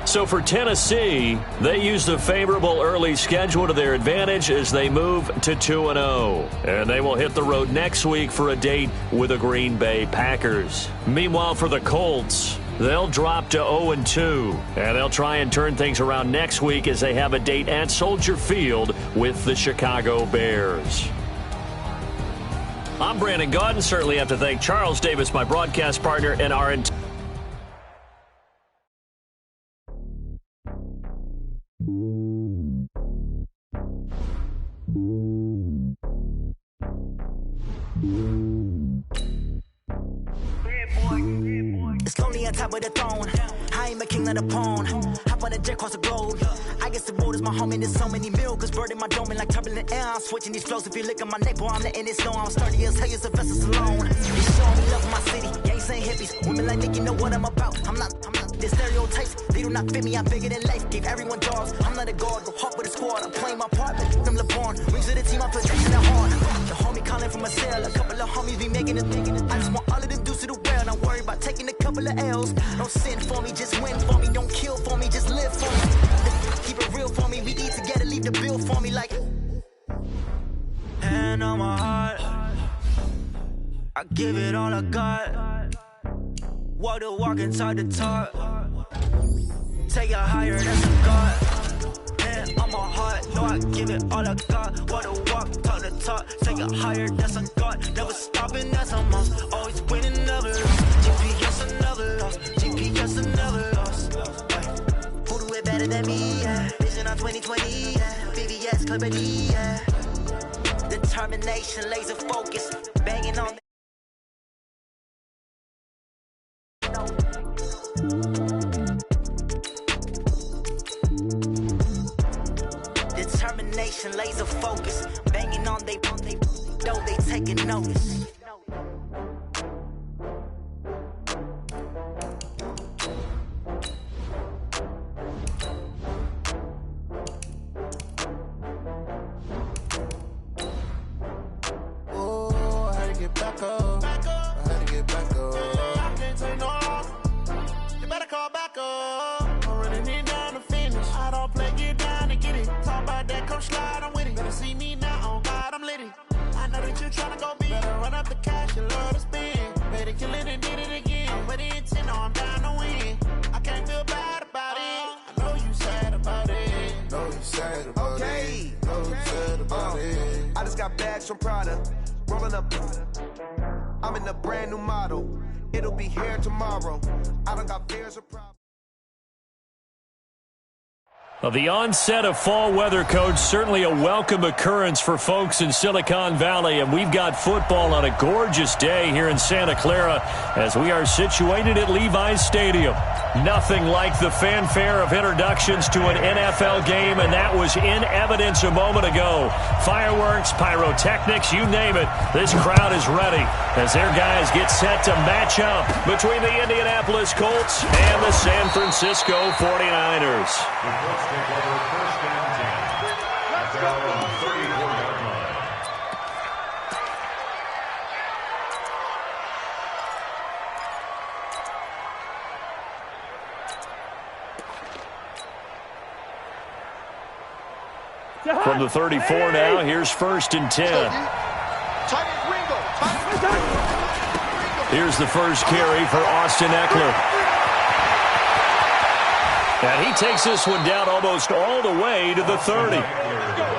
So for Tennessee, they use the favorable early schedule to their advantage as they move to 2-0. And they will hit the road next week for a date with the Green Bay Packers. Meanwhile, for the Colts, they'll drop to 0-2. And they'll try and turn things around next week as they have a date at Soldier Field with the Chicago Bears. I'm Brandon Gaudin. Certainly have to thank Charles Davis, my broadcast partner, and our entire It's lonely on top of the throne. I ain't a king of the pawn. Hop on a jet across the globe. I guess the road is my home and there's so many milk. Bird in my dome and like turbulent air. I'm switching these flows. If you look at my neck, boy, I'm letting it snow. I'm sturdy as hell, the vessels alone. They showing me love in my city. Gangs ain't hippies. Women like Nick, you know what I'm about. I'm not the stereotypes. They do not fit me. I'm bigger than life. Gave everyone jobs. I'm not a guard. Go hard with a squad. I'm playing my part. Them LeBron. Rings to the team. I'm protecting the heart. The homie calling from a cell. A couple of homies be making it. I just want all of them dudes to the well. Don't worry about taking a couple of L's. Don't sin for me, just win for me. Don't kill for me, just live for me. Keep it real for me. We eat together, leave the bill for me like. Hand on my heart, I give it all I got. Walk the walk inside the talk. Take it higher, that's a God. Hand on my heart, no, I give it all I got. Walk the walk, talk the talk. Take it higher, that's a God. Never stopping, that's a must. Always winning, never lost. GPS another loss. GPS another loss. Who do it better than me? Yeah. Vision on 2020. Yeah. VVS, Clippity. Yeah. Determination, laser focus. Banging on the determination, laser focus. Banging on they though they taking notice. Back up. I had to get back up. I can't take no loss. You better call back up. I'm running it down to finish. I don't play, get down to get it. Talk about that, come slide, I'm with it. Better see me now, on God, I'm litty. I know that you tryna go big. Better run up the cash, you love to spend. Better kill it and did it again. I'm with the intent, no, I'm down to win. I can't feel bad about it. I know you sad about it. Know you sad about it. Know you sad about it. I just got bags from Prada. Rolling up, I'm in a brand new model. It'll be here tomorrow. I don't got fears or problems. Well, the onset of fall weather, Coach, certainly a welcome occurrence for folks in Silicon Valley, and we've got football on a gorgeous day here in Santa Clara as we are situated at Levi's Stadium. Nothing like the fanfare of introductions to an NFL game, and that was in evidence a moment ago. Fireworks, pyrotechnics, you name it, this crowd is ready as their guys get set to match up between the Indianapolis Colts and the San Francisco 49ers. Take over first and 10. That's out on the 34-yard line. From the 34 now, here's first and 10. Here's the first carry for Austin Eckler. And he takes this one down almost all the way to the 30.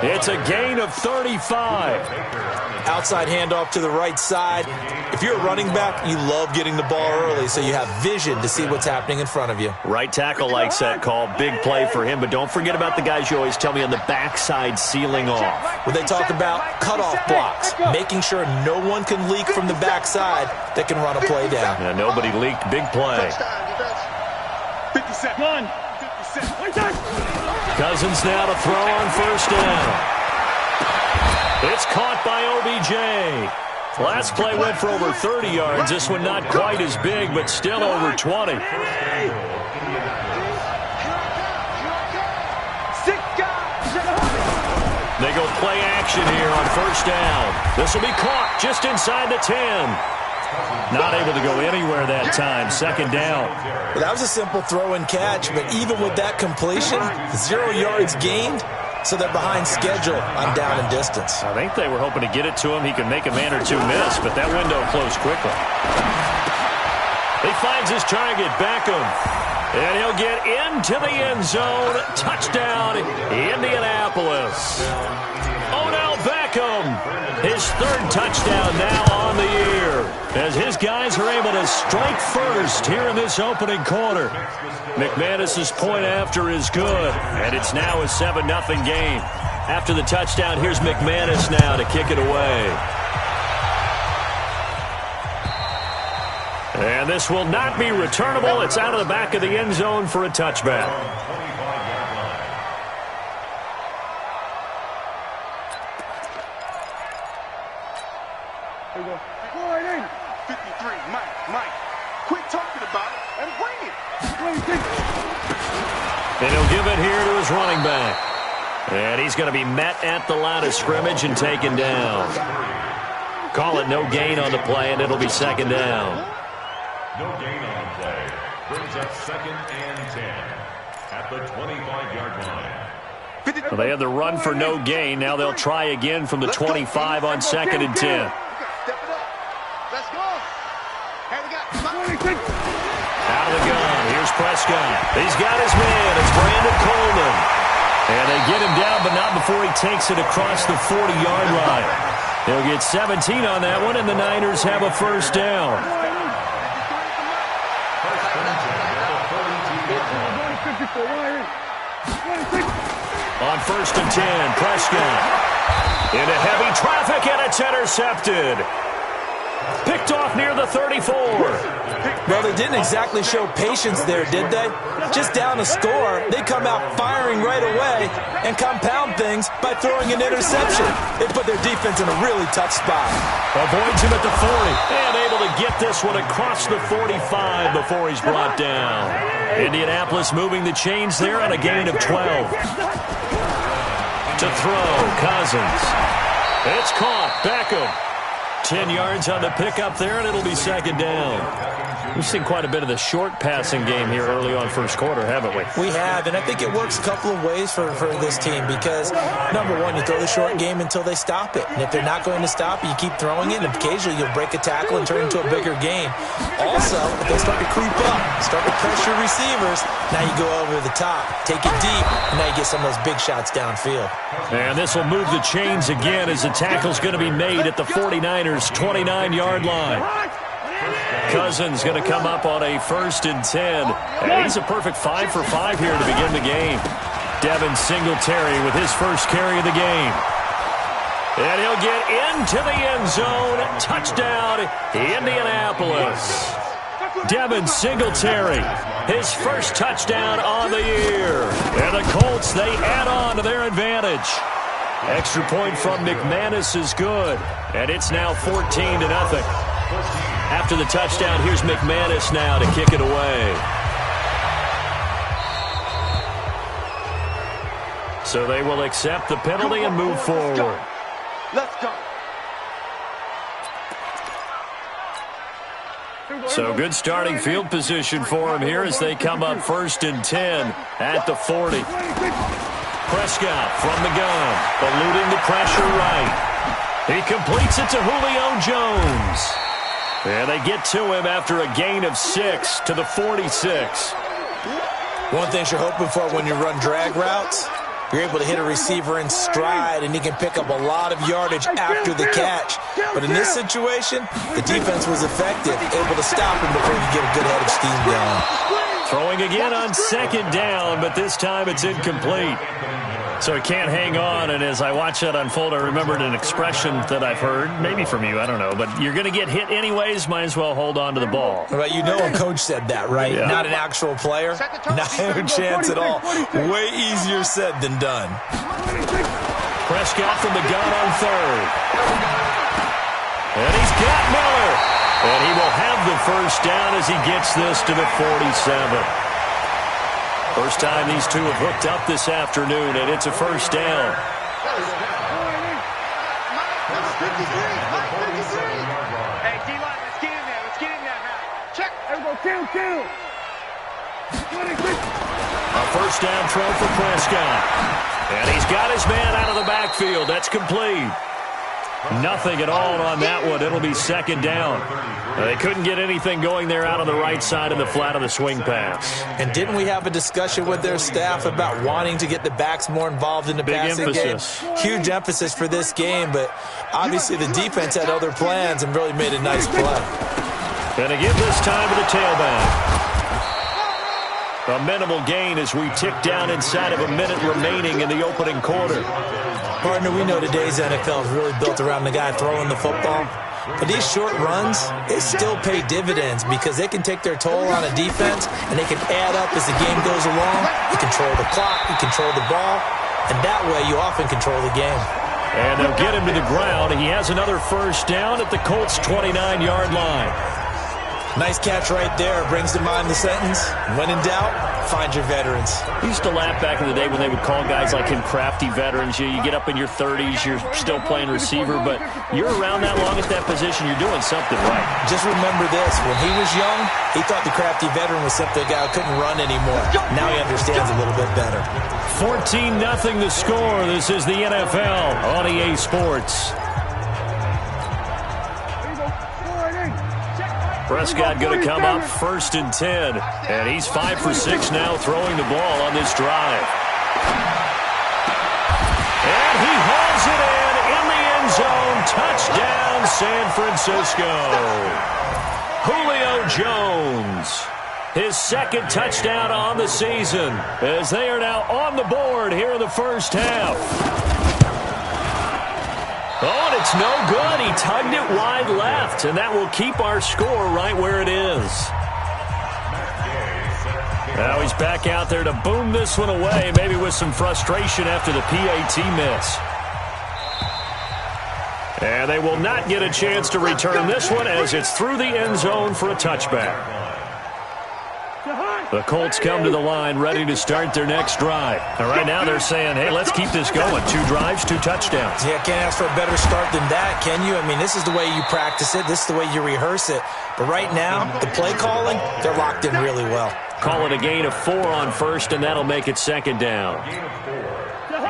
It's a gain of 35. Outside handoff to the right side. If you're a running back, you love getting the ball early so you have vision to see what's happening in front of you. Right tackle likes that call. Big play for him. But don't forget about the guys you always tell me on the backside sealing off. When they talk about cutoff blocks, making sure no one can leak from the backside that can run a play down. Yeah, nobody leaked. Big play. 57. Cousins now to throw on first down. It's caught by OBJ. Last play went for over 30 yards. This one not quite as big, but still over 20. They go play action here on first down. This will be caught just inside the 10. Not able to go anywhere that time. Second down. Well, that was a simple throw and catch, but even with that completion, 0 yards gained, so they're behind schedule on down and distance. I think they were hoping to get it to him. He could make a man or two miss, but that window closed quickly. He finds his target, Beckham, and he'll get into the end zone. Touchdown, Indianapolis. Odell Beckham, his third touchdown now on the year, as his guys are able to strike first here in this opening quarter. McManus's point after is good, and it's now a 7-0 game. After the touchdown, here's McManus now to kick it away. And this will not be returnable. It's out of the back of the end zone for a touchback. Here we go. 53, Mike. Quit talking about it and bring it. And he'll give it here to his running back. And he's going to be met at the line of scrimmage and taken down. Call it no gain on the play, and it'll be second down. No gain on the play. Brings up second and 10 at the 25-yard line. Well, they had the run for no gain. Now they'll try again from the 25 on second and 10. Let's go. Hey, we got Out of the gun. Here's Prescott. He's got his man. It's Brandon Coleman. And they get him down, but not before he takes it across the 40-yard line. He'll get 17 on that one, and the Niners have a first down. On first and 10, Prescott into heavy traffic, and it's intercepted. Picked off near the 34. Well, they didn't exactly show patience there, did they? Just down a score, they come out firing right away and compound things by throwing an interception. They put their defense in a really tough spot. Avoids him at the 40 and able to get this one across the 45 before he's brought down. Indianapolis moving the chains there on a gain of 12. To throw, Cousins. It's caught, Beckham. 10 yards on the pickup there, and it'll be second down. We've seen quite a bit of the short passing game here early on first quarter, haven't we? We have, and I think it works a couple of ways for this team because, number one, you throw the short game until they stop it. And if they're not going to stop it, you keep throwing it, and occasionally you'll break a tackle and turn it into a bigger game. Also, if they start to creep up, start to pressure receivers, now you go over the top, take it deep, and now you get some of those big shots downfield. And this will move the chains again as the tackle's going to be made at the 49ers' 29-yard line. Cousins going to come up on a first and 10. And he's a perfect 5 for 5 here to begin the game. Devin Singletary with his first carry of the game. And he'll get into the end zone. Touchdown, Indianapolis. Devin Singletary, his first touchdown on the year. And the Colts, they add on to their advantage. Extra point from McManus is good. And it's now 14-0. After the touchdown, here's McManus now to kick it away. So they will accept the penalty and move forward. Let's go. So good starting field position for him here as they come up 1st and 10 at the 40. Prescott from the gun, eluding the pressure right. He completes it to Julio Jones. And they get to him after a gain of 6 to the 46. One thing you're hoping for when you run drag routes, you're able to hit a receiver in stride, and he can pick up a lot of yardage after the catch. But in this situation, the defense was effective, able to stop him before he could get a good head of steam going. Throwing again on 2nd down, but this time it's incomplete. So he can't hang on, and as I watch that unfold, I remembered an expression that I've heard, maybe from you, I don't know, but you're going to get hit anyways, might as well hold on to the ball. Right, you know a coach said that, right? Yeah. Not an actual player. Not a chance at all. Way easier said than done. Prescott from the gun on 3rd. And he's got Miller. And he will have the first down as he gets this to the 47. First time these two have hooked up this afternoon, and it's a first down. Hey, D-line, let's get in there. Let's get in there. Check. Everybody, kill. A first down throw for Prescott. And he's got his man out of the backfield. That's complete. Nothing at all on that one. It'll be 2nd down. They couldn't get anything going there out on the right side of the flat of the swing pass. And didn't we have a discussion with their staff about wanting to get the backs more involved in the passing game? Huge emphasis for this game, but obviously the defense had other plans and really made a nice play. Going to give this time to the tailback. A minimal gain as we tick down inside of a minute remaining in the opening quarter. Partner, we know today's NFL is really built around the guy throwing the football. But these short runs, they still pay dividends because they can take their toll on a defense and they can add up as the game goes along. You control the clock, you control the ball, and that way you often control the game. And they'll get him to the ground. He has another first down at the Colts' 29-yard line. Nice catch right there. Brings to mind the sentence, when in doubt, find your veterans. I used to laugh back in the day when they would call guys like him crafty veterans. You get up in your 30s, you're still playing receiver, but you're around that long at that position, you're doing something right. Just remember this. When he was young, he thought the crafty veteran was simply a guy who couldn't run anymore. Now he understands a little bit better. 14-0 the score. This is the NFL on EA Sports. Prescott going to come up 1st and 10. And he's 5 for 6 now throwing the ball on this drive. And he hauls it in the end zone. Touchdown, San Francisco. Julio Jones. His 2nd touchdown on the season as they are now on the board here in the first half. Oh, and it's no good. He tugged it wide left, and that will keep our score right where it is. Now he's back out there to boom this one away, maybe with some frustration after the PAT miss. And they will not get a chance to return this one as it's through the end zone for a touchback. The Colts come to the line ready to start their next drive. And right now they're saying, hey, let's keep this going. 2 drives, 2 touchdowns. Yeah, can't ask for a better start than that, can you? I mean, this is the way you practice it. This is the way you rehearse it. But right now, the play calling, they're locked in really well. Call it a gain of 4 on 1st, and that'll make it 2nd down.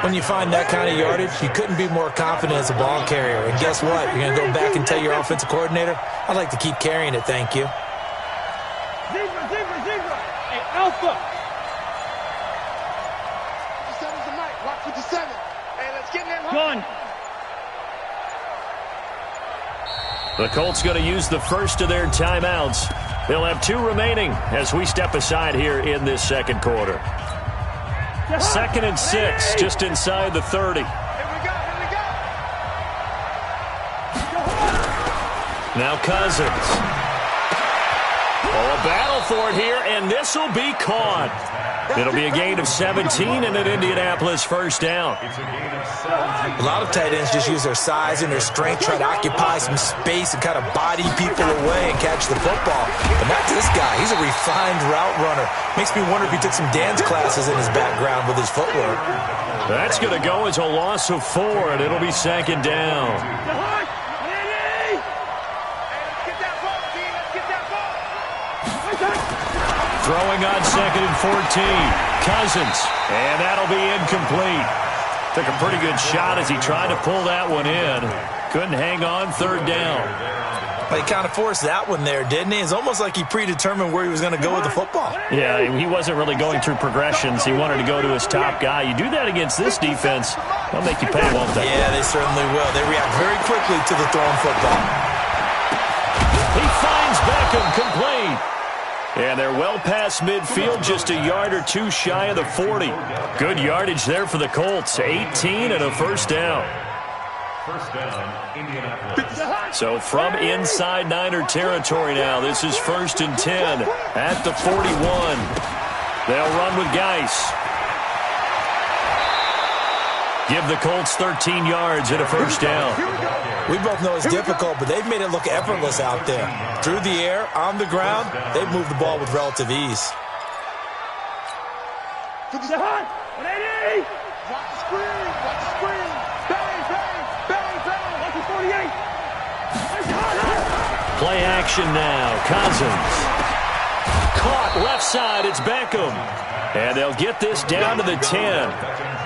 When you find that kind of yardage, you couldn't be more confident as a ball carrier. And guess what? You're going to go back and tell your offensive coordinator, I'd like to keep carrying it, thank you. Alpha. 57's the mic. Watch 57. Hey, let's get in there. Gun. The Colts going to use the first of their timeouts. They'll have 2 remaining as we step aside here in this second quarter. 2nd and 6, just inside the 30. Now Cousins. Oh, a battle for it here, and this will be caught. It'll be a gain of 17 and an Indianapolis first down. A lot of tight ends just use their size and their strength, try to occupy some space and kind of body people away and catch the football. But not this guy. He's a refined route runner. Makes me wonder if he took some dance classes in his background with his footwork. That's going to go as a loss of 4, and it'll be 2nd down. Throwing on 2nd and 14. Cousins. And that'll be incomplete. Took a pretty good shot as he tried to pull that one in. Couldn't hang on, 3rd down. He kind of forced that one there, didn't he? It's almost like he predetermined where he was going to go with the football. Yeah, he wasn't really going through progressions. He wanted to go to his top guy. You do that against this defense, they'll make you pay, won't they? Yeah, they certainly will. They react very quickly to the thrown football. He finds Beckham, complete. And they're well past midfield, just a yard or two shy of the 40. Good yardage there for the Colts. 18 and a first down. First down, Indianapolis. So from inside Niner territory now, this is 1st and 10 at the 41. They'll run with Geis. Give the Colts 13 yards and a first down. We both know it's difficult, but they've made it look effortless out there. Through the air, on the ground, they've moved the ball with relative ease. Watch the screen. Watch the screen. Bang, bang, bang, bang. Watch the 48. Play action now. Cousins. Caught left side. It's Beckham. And they'll get this down to the 10.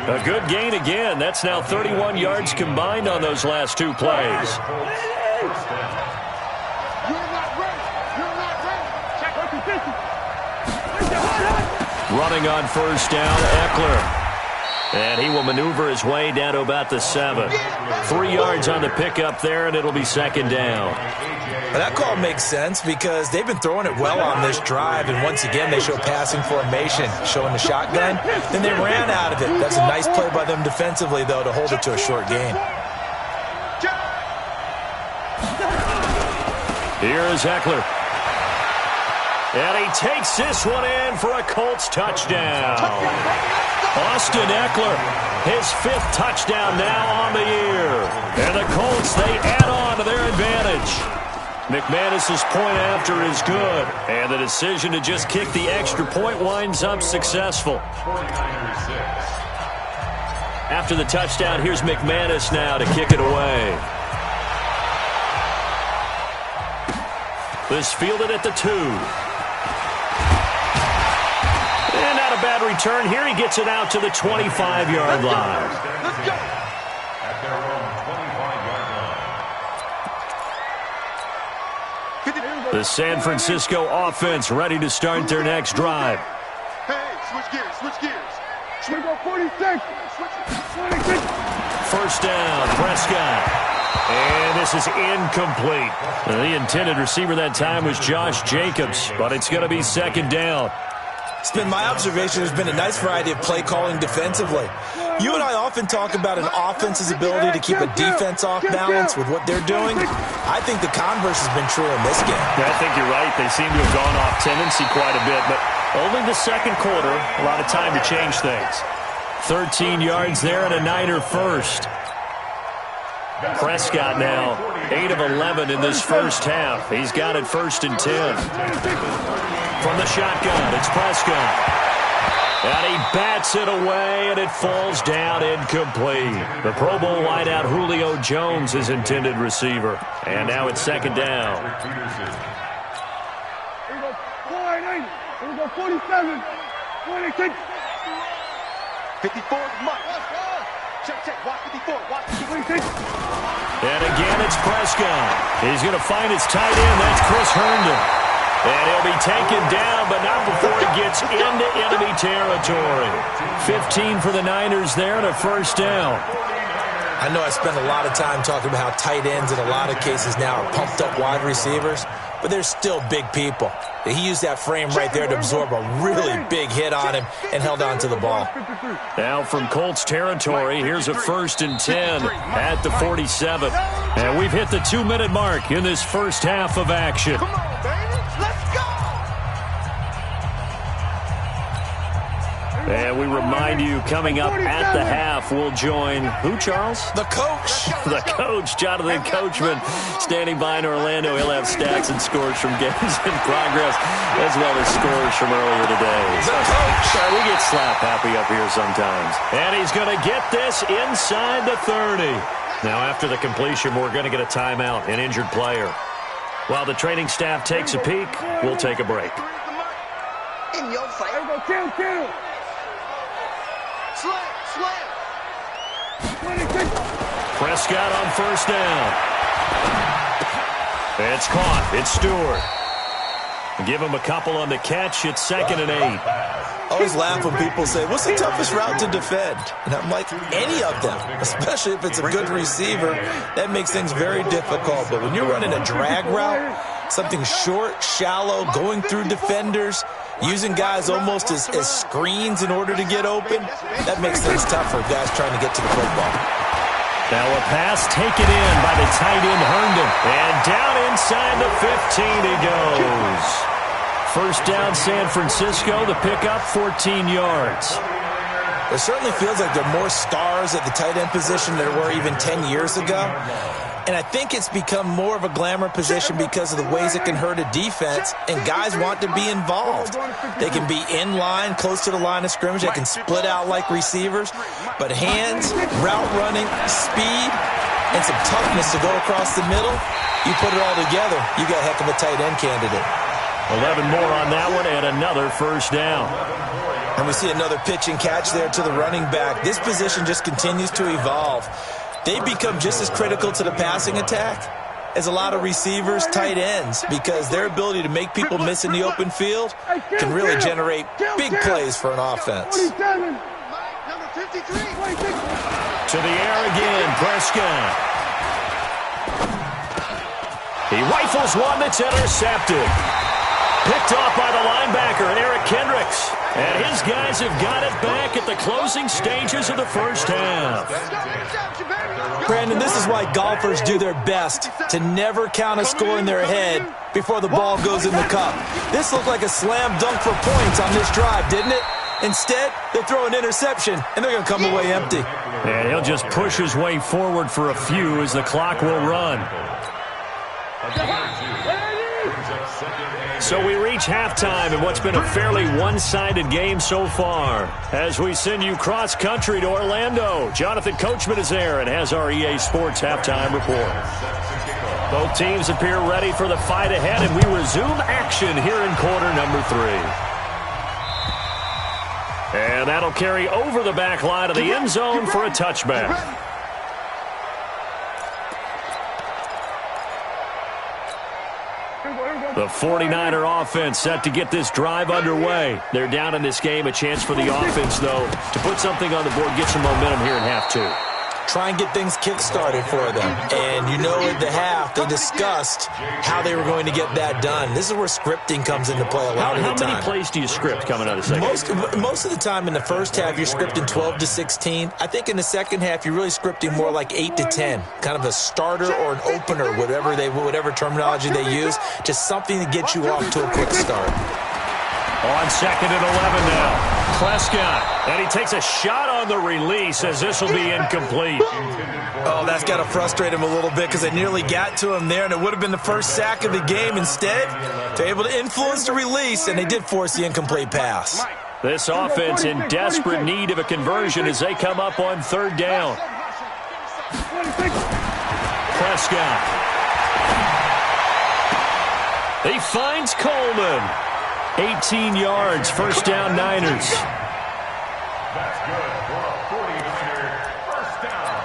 A good gain again. That's now 31 yards combined on those last 2 plays. Running on first down, Eckler. And he will maneuver his way down to about the 7. 3 yards on the pickup there, and it'll be 2nd down. Well, that call makes sense because they've been throwing it well on this drive, and once again they show passing formation, showing the shotgun. Then they ran out of it. That's a nice play by them defensively, though, to hold it to a short gain. Here is Eckler. And he takes this one in for a Colts touchdown. Austin Eckler, his 5th touchdown now on the year. And the Colts, they add on to their advantage. McManus's point after is good. And the decision to just kick the extra point winds up successful. After the touchdown, here's McManus now to kick it away. This fielded at the 2. And not a bad return here. He gets it out to the 25-yard line. Let's go. At their own 25-yard line. The San Francisco offense ready to start their next drive. Hey, switch gears, switch gears. We go 46. 46. First down, Prescott. And this is incomplete. The intended receiver that time was Josh Jacobs, but it's going to be 2nd down. It's been my observation there's been a nice variety of play calling defensively. You and I often talk about an offense's ability to keep a defense off balance with what they're doing. I think the converse has been true in this game. Yeah, I think you're right. They seem to have gone off tendency quite a bit, but only the 2nd quarter, a lot of time to change things. 13 yards there and a Niner first. Prescott now 8 of 11 in this first half. He's got it 1st and 10. From the shotgun, it's Prescott. And he bats it away, and it falls down incomplete. The Pro Bowl wideout Julio Jones is intended receiver. And now it's 2nd down. Here we go 480. Here we go 47. 46. 54 much. Check. Watch 54. Watch 56. And again, it's Prescott. He's going to find his tight end. That's Chris Herndon. And he'll be taken down, but not before he gets into enemy territory. 15 for the Niners there and a first down. I know I spend a lot of time talking about how tight ends in a lot of cases now are pumped up wide receivers, but they're still big people. He used that frame right there to absorb a really big hit on him and held on to the ball. Now from Colts territory, here's a 1st and 10 at the 47. And we've hit the 2-minute mark in this first half of action. Come on, baby. Let's go. And we remind you, coming up at the half, we'll join who, Charles? The coach. The coach, Jonathan Coachman, standing by in Orlando. He'll have stats and scores from games in progress, as well as scores from earlier today. The coach. Sorry, we get slap happy up here sometimes. And he's going to get this inside the 30. Now, after the completion, we're going to get a timeout, an injured player. While the training staff takes a peek, we'll take a break. In your face. There we go. Kill. Slam. Prescott on 1st down. It's caught. It's Stewart. Give him a couple on the catch. It's 2nd and 8. I always laugh when people say, what's the toughest route to defend? And I'm like, any of them, especially if it's a good receiver. That makes things very difficult. But when you're running a drag route, something short, shallow, going through defenders, using guys almost as screens in order to get open, that makes things tough for guys trying to get to the football. Now a pass taken in by the tight end Herndon. And down inside the 15 he goes. 1st down San Francisco. The pickup, 14 yards. It certainly feels like there are more stars at the tight end position than there were even 10 years ago. And I think it's become more of a glamour position because of the ways it can hurt a defense, and guys want to be involved. They can be in line, close to the line of scrimmage. They can split out like receivers. But hands, route running, speed, and some toughness to go across the middle, you put it all together, you got a heck of a tight end candidate. 11 more on that one and another 1st down. And we see another pitch and catch there to the running back. This position just continues to evolve. They become just as critical to the passing attack as a lot of receivers, tight ends, because their ability to make people miss in the open field can really generate big plays for an offense. Number 53. To the air again, Prescott. He rifles one that's intercepted. Picked off by the linebacker, Eric Kendricks. And his guys have got it back at the closing stages of the first half. Brandon, this is why golfers do their best to never count a score in their head before the ball goes in the cup. This looked like a slam dunk for points on this drive, didn't it? Instead, they throw an interception, and they're going to come away empty. And he'll just push his way forward for a few as the clock will run. So we reach halftime in what's been a fairly one-sided game so far. As we send you cross-country to Orlando, Jonathan Coachman is there and has our EA Sports halftime report. Both teams appear ready for the fight ahead, and we resume action here in quarter number 3. And that'll carry over the back line of the end zone for a touchback. The 49er offense set to get this drive underway. They're down in this game. A chance for the offense, though, to put something on the board, get some momentum here in half 2. Try and get things kick-started for them. And you know at the half, they discussed how they were going to get that done. This is where scripting comes into play a lot of the time. How many plays do you script coming out of the second? Most of the time in the first half, you're scripting 12 to 16. I think in the second half, you're really scripting more like 8 to 10. Kind of a starter or an opener, whatever terminology they use. Just something to get you off to a quick start. On 2nd and 11 now. Prescott, and he takes a shot on the release as this will be incomplete. Oh, that's got to frustrate him a little bit because they nearly got to him there, and it would have been the first sack of the game. Instead, they're able to influence the release, and they did force the incomplete pass. This offense in desperate need of a conversion as they come up on 3rd down. Prescott. He finds Coleman. 18 yards, 1st down Niners. That's good for a 49er first down.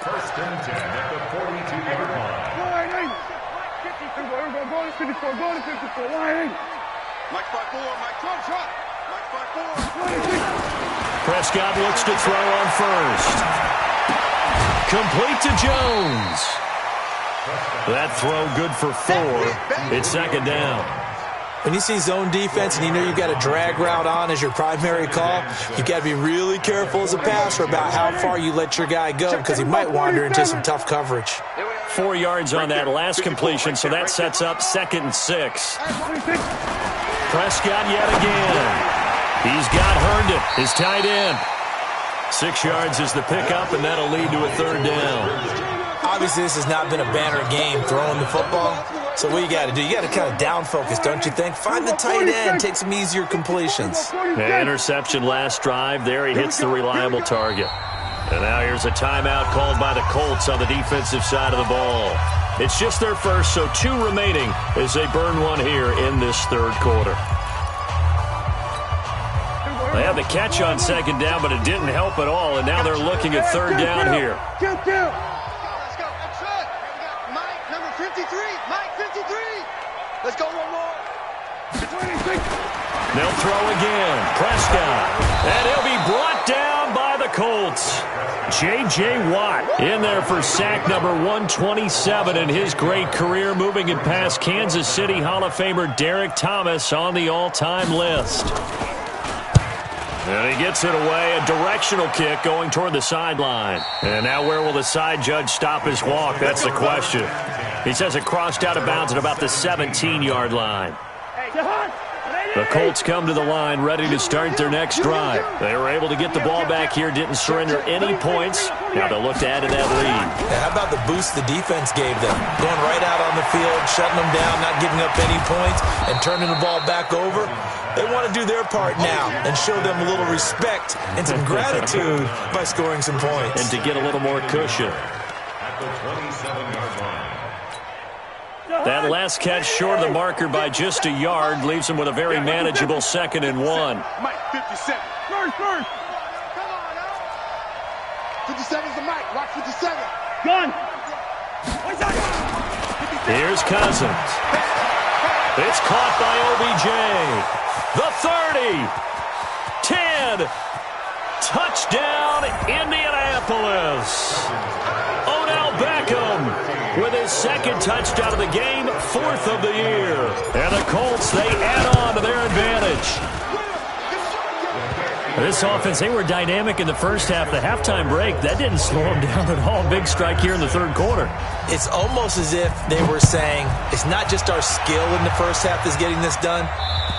1st and 10 at the 42-yard line. Go to 54. Mike 5-4, Mike shot. Mike 5-4. Prescott looks to throw on 1st. Complete to Jones. That throw good for 4. It's second down. When you see zone defense and you know you've got a drag route on as your primary call, you've got to be really careful as a passer about how far you let your guy go because he might wander into some tough coverage. 4 yards on that last completion, so that sets up 2nd and 6. Prescott yet again. He's got Herndon, his tight end. 6 yards is the pickup, and that'll lead to a 3rd down. Obviously, this has not been a banner game throwing the football. So what you got to do, you got to kind of down focus, don't you think? Find the tight end, take some easier completions. Interception last drive. There he hits the reliable target. And now here's a timeout called by the Colts on the defensive side of the ball. It's just their first, so 2 remaining as they burn one here in this 3rd quarter. They had the catch on 2nd down, but it didn't help at all, and now they're looking at 3rd down here. Let's go one more. They'll throw again. Prescott. And he'll be brought down by the Colts. J.J. Watt in there for sack number 127 in his great career, moving it past Kansas City Hall of Famer Derek Thomas on the all-time list. And he gets it away, a directional kick going toward the sideline. And now where will the side judge stop his walk? That's the question. He says it crossed out of bounds at about the 17-yard line. The Colts come to the line ready to start their next drive. They were able to get the ball back here, didn't surrender any points. Now they'll look to add to that lead. Now, how about the boost the defense gave them? Going right out on the field, shutting them down, not giving up any points, and turning the ball back over. They want to do their part now and show them a little respect and some gratitude by scoring some points. And to get a little more cushion. At the 27-yard line. That last catch short of the marker by just a yard leaves him with a very manageable 2nd and 1. Mike, 57. First. Come on, now. 57's the Mike. Watch 57. Gun. Here's Cousins. It's caught by OBJ. The 30. 10. Touchdown, Indianapolis. Odell Beckham with his 2nd touchdown of the game, 4th of the year. And the Colts, they add on to their advantage. This offense, they were dynamic in the first half. The halftime break, that didn't slow them down at all. Big strike here in the 3rd quarter. It's almost as if they were saying, it's not just our skill in the first half that's getting this done,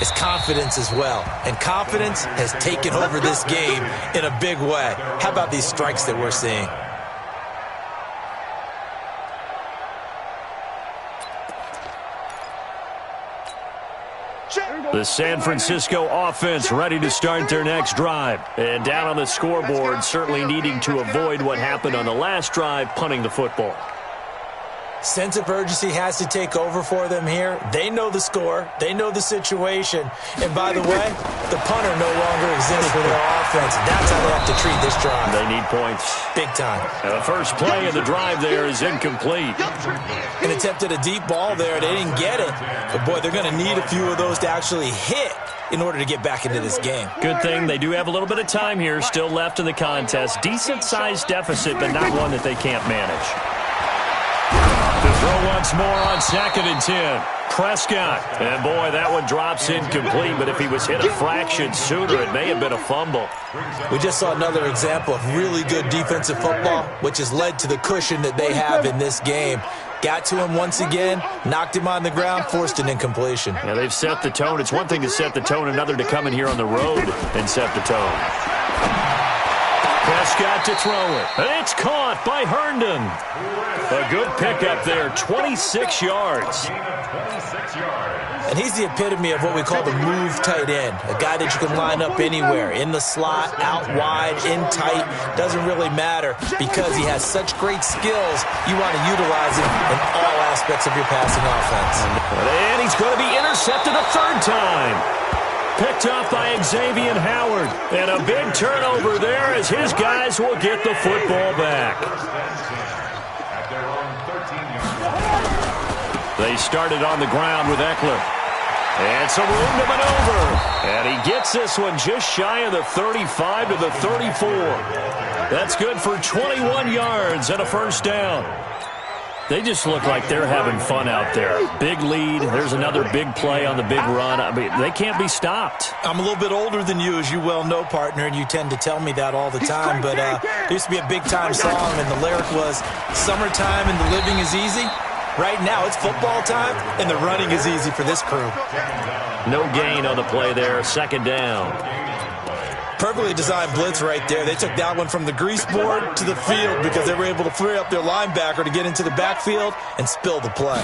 it's confidence as well. And confidence has taken over this game in a big way. How about these strikes that we're seeing? The San Francisco offense ready to start their next drive. And down on the scoreboard, certainly needing to avoid what happened on the last drive, punting the football. Sense of urgency has to take over for them here. They know the score. They know the situation. And by the way, the punter no longer exists for their offense. That's how they have to treat this drive. They need points. Big time. And the first play of the drive there is incomplete. An attempt at a deep ball there. They didn't get it. But, boy, they're going to need a few of those to actually hit in order to get back into this game. Good thing they do have a little bit of time here still left in the contest. Decent-sized deficit, but not one that they can't manage. To throw once more on 2nd and 10. Prescott. And, boy, that one drops incomplete, but if he was hit a fraction sooner, it may have been a fumble. We just saw another example of really good defensive football, which has led to the cushion that they have in this game. Got to him once again, knocked him on the ground, forced an incompletion. Yeah, they've set the tone. It's one thing to set the tone, another to come in here on the road and set the tone. Prescott to throw it. And it's caught by Herndon. A good pickup there, 26 yards. And he's the epitome of what we call the move tight end. A guy that you can line up anywhere, in the slot, out wide, in tight. Doesn't really matter because he has such great skills. You want to utilize him in all aspects of your passing offense. And he's going to be intercepted a 3rd time. Picked up by Xavier Howard. And a big turnover there as his guys will get the football back. They started on the ground with Eckler. And some room to maneuver. And he gets this one just shy of the 35 to the 34. That's good for 21 yards and a first down. They just look like they're having fun out there. Big lead. There's another big play on the big run. I mean, they can't be stopped. I'm a little bit older than you, as you well know, partner, and you tend to tell me that all the time. But there used to be a big-time song, and the lyric was, "Summertime and the living is easy." Right now, it's football time, and the running is easy for this crew. No gain on the play there. Second down. Perfectly designed blitz right there. They took that one from the grease board to the field because they were able to free up their linebacker to get into the backfield and spill the play.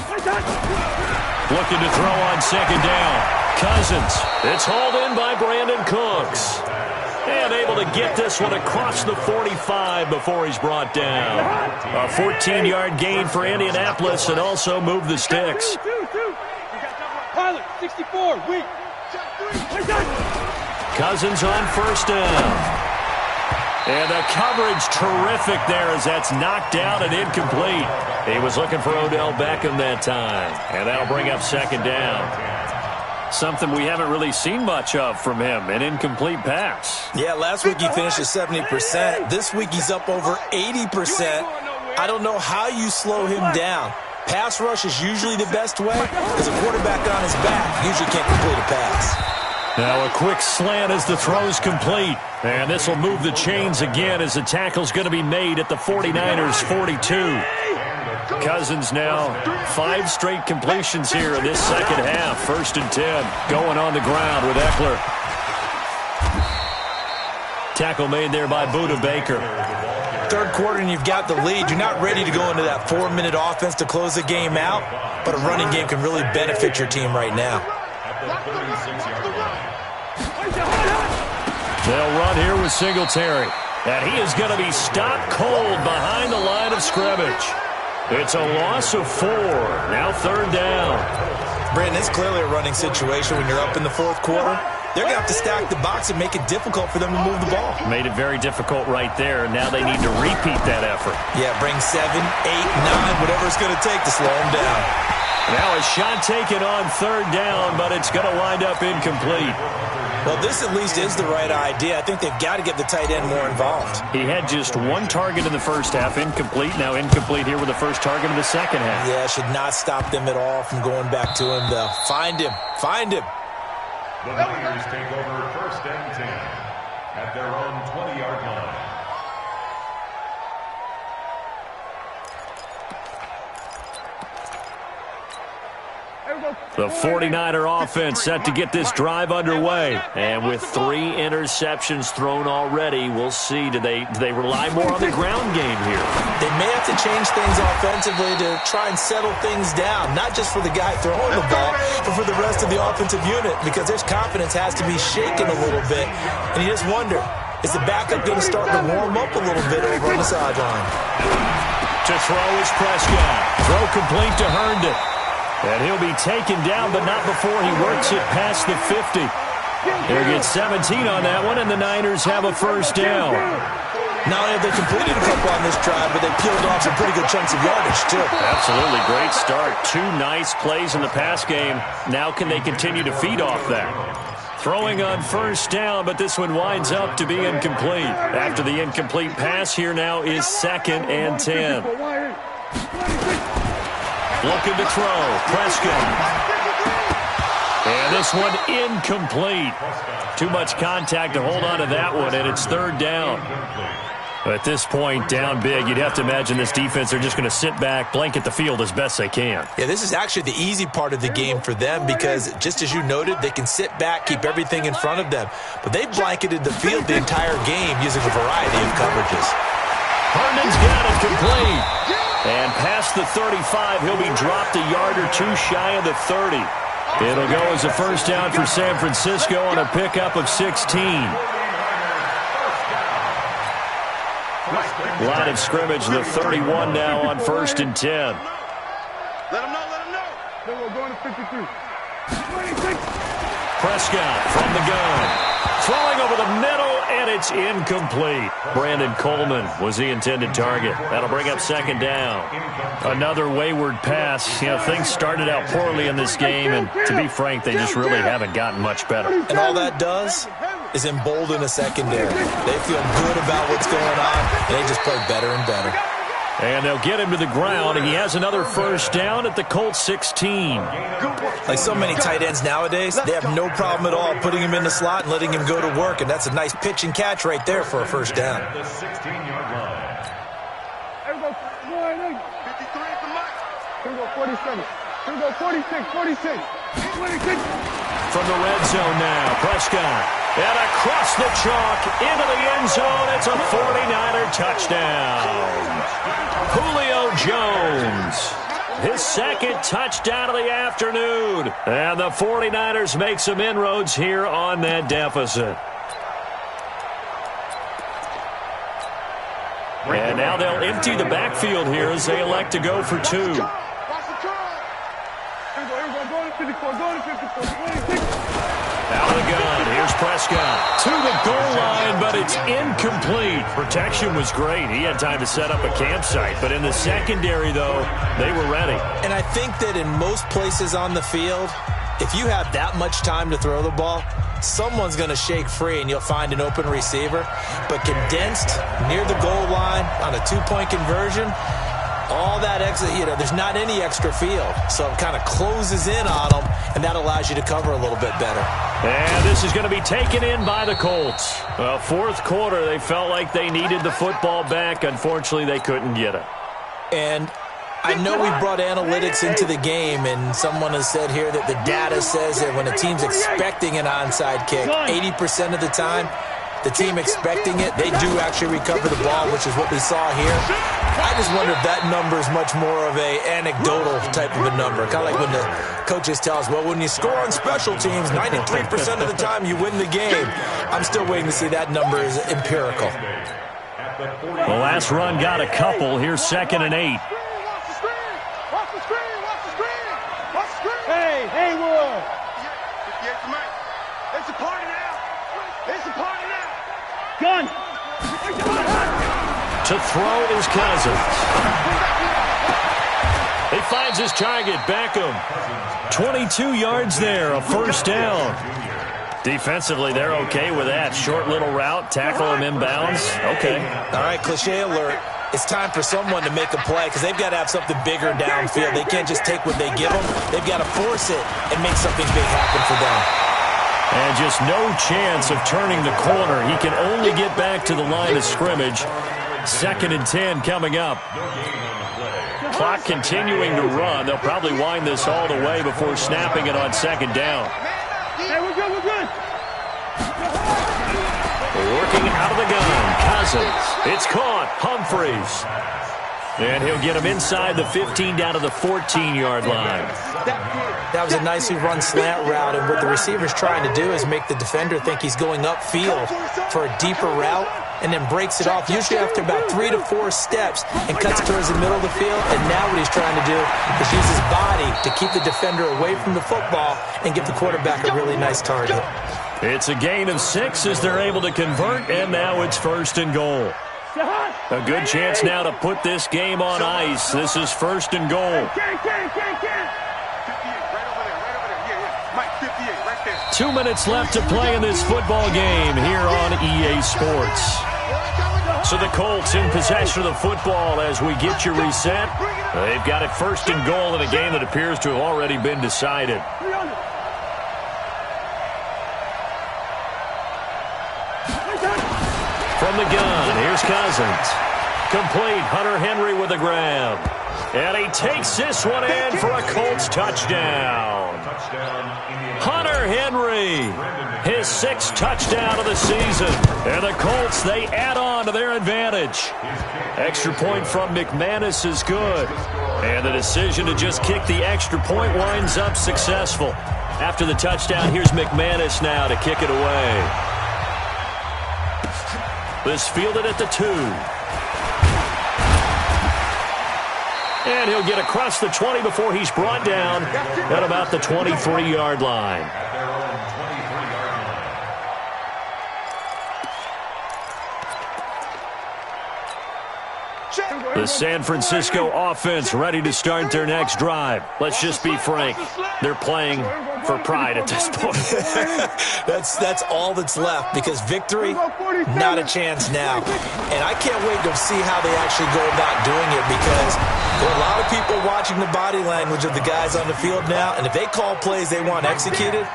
Looking to throw on second down. Cousins. It's hauled in by Brandon Cooks. And able to get this one across the 45 before he's brought down. A 14-yard gain for Indianapolis and also move the sticks. Pilot, 64, weak. Cousins on first down. And the coverage terrific there as that's knocked down and incomplete. He was looking for Odell Beckham that time. And that'll bring up second down. Something we haven't really seen much of from him, an incomplete pass. Yeah, last week he finished at 70%. This week he's up over 80%. I don't know how you slow him down. Pass rush is usually the best way because a quarterback on his back usually can't complete a pass. Now a quick slant as the throw's complete. And this will move the chains again as the tackle's going to be made at the 49ers' 42. Cousins now 5 straight completions here in this second half. 1st and 10 going on the ground with Eckler. Tackle made there by Buda Baker. Third quarter and you've got the lead. You're not ready to go into that 4-minute offense to close the game out, but a running game can really benefit your team right now. They'll run here with Singletary. And he is going to be stopped cold behind the line of scrimmage. It's a loss of 4. Now 3rd down. Brandon, it's clearly a running situation when you're up in the 4th quarter. They're going to have to stack the box and make it difficult for them to move the ball. Made it very difficult right there. Now they need to repeat that effort. Yeah, bring 7, 8, 9, whatever it's going to take to slow them down. Now a shot taken on 3rd down, but it's going to wind up incomplete. Well, this at least is the right idea. I think they've got to get the tight end more involved. He had just 1 target in the first half, incomplete. Now incomplete here with the first target of the second half. Yeah, should not stop them at all from going back to him, though. Find him. Find him. The Niners take over 1st and 10 at their own 20-yard line. The 49er offense set to get this drive underway. And with 3 interceptions thrown already, we'll see. Do they rely more on the ground game here? They may have to change things offensively to try and settle things down, not just for the guy throwing the ball, but for the rest of the offensive unit, because their confidence has to be shaken a little bit. And you just wonder, is the backup going to start to warm up a little bit over on the sideline? To throw is Prescott. Throw complete to Herndon. And he'll be taken down, but not before he works it past the 50. He'll get 17 on that one, and the Niners have a first down. Not only have they completed a couple on this drive, but they peeled off some pretty good chunks of yardage, too. Absolutely. Great start. 2 nice plays in the pass game. Now can they continue to feed off that? Throwing on first down, but this one winds up to be incomplete. After the incomplete pass, here now is 2nd and 10. Looking to throw. Prescott. And this one incomplete. Too much contact to hold on to that one, and it's 3rd down. At this point, down big, you'd have to imagine this defense are just going to sit back, blanket the field as best they can. Yeah, this is actually the easy part of the game for them because, just as you noted, they can sit back, keep everything in front of them. But they blanketed the field the entire game using a variety of coverages. Herndon's got it complete. And past the 35, he'll be dropped a yard or 2 shy of the 30. It'll go as a first down for San Francisco on a pickup of 16. Line of scrimmage, the 31 now on 1st and 10. Let him know, let him know. Then we're going to 53. 26. Prescott from the gun. Throwing over the middle, and it's incomplete. Brandon Coleman was the intended target. That'll bring up 2nd down. Another wayward pass. You know, things started out poorly in this game, and to be frank, they just really haven't gotten much better. And all that does, is embolden the secondary. They feel good about what's going on, and they just play better and better. And they'll get him to the ground, and he has another first down at the Colts 16. Like so many tight ends nowadays, they have no problem at all putting him in the slot and letting him go to work, and that's a nice pitch and catch right there for a first down. The 16-yard line. Here we go, 47. Here we go, 46, 46. 26. From the red zone now, Prescott. And across the chalk, into the end zone. It's a 49er touchdown. Julio Jones, his second touchdown of the afternoon. And the 49ers make some inroads here on that deficit. And now they'll empty the backfield here as they elect to go for two. Out of the gun, here's Prescott to the goal line, but it's incomplete. Protection was great. He had time to set up a campsite, but in the secondary, though, they were ready. And I think that in most places on the field, if you have that much time to throw the ball, someone's going to shake free and you'll find an open receiver. But condensed near the goal line on a two-point conversion, all that extra, there's not any extra field. So it kind of closes in on them, and that allows you to cover a little bit better. And this is going to be taken in by the Colts. Well, fourth quarter, they felt like they needed the football back. Unfortunately, they couldn't get it. And I know we brought analytics into the game, and someone has said here that the data says that when a team's expecting an onside kick, 80% of the time, the team expecting it, they do actually recover the ball, which is what we saw here. I just wonder if that number is much more of a anecdotal type of a number. Kind of like when the coaches tell us, well, when you score on special teams, 93% of the time you win the game. I'm still waiting to see that number is empirical. The last run got a couple. Here's 2nd and 8. Hey, Haywood! It's a party now! It's a party now! Gun! To throw is Cousins. He finds his target, Beckham. 22 yards there, a first down. Defensively, they're okay with that. Short little route, tackle him inbounds. Okay. All right, cliche alert. It's time for someone to make a play because they've got to have something bigger downfield. They can't just take what they give them. They've got to force it and make something big happen for them. And just no chance of turning the corner. He can only get back to the line of scrimmage. 2nd and 10 coming up. Clock continuing to run. They'll probably wind this all the way before snapping it on 2nd down. Hey, we're good, we're good. Working out of the gun, Cousins. It's caught, Humphreys. And he'll get him inside the 15 down to the 14-yard line. That was a nicely run slant route, and what the receiver's trying to do is make the defender think he's going upfield for a deeper route and then breaks it off, usually after about 3 to 4 steps, and cuts towards the middle of the field. And now what he's trying to do is use his body to keep the defender away from the football and give the quarterback a really nice target. It's a gain of 6 as they're able to convert, and now it's 1st and goal. A good chance now to put this game on ice. This is 1st and goal. 2 minutes left to play in this football game here on EA Sports. So the Colts in possession of the football as we get you reset. They've got it 1st and goal in a game that appears to have already been decided. From the gun, here's Cousins. Complete, Hunter Henry with a grab. And he takes this one in for a Colts touchdown. Hunter Henry, his 6th touchdown of the season. And the Colts, they add on to their advantage. Extra point from McManus is good. And the decision to just kick the extra point winds up successful. After the touchdown, here's McManus now to kick it away. This fielded at the 2. And he'll get across the 20 before he's brought down at about the 23-yard line. The San Francisco offense ready to start their next drive. Let's just be frank. They're playing for pride at this point. That's all that's left, because victory, not a chance now. And I can't wait to see how they actually go about doing it, because there are a lot of people watching the body language of the guys on the field now, and if they call plays they want executed,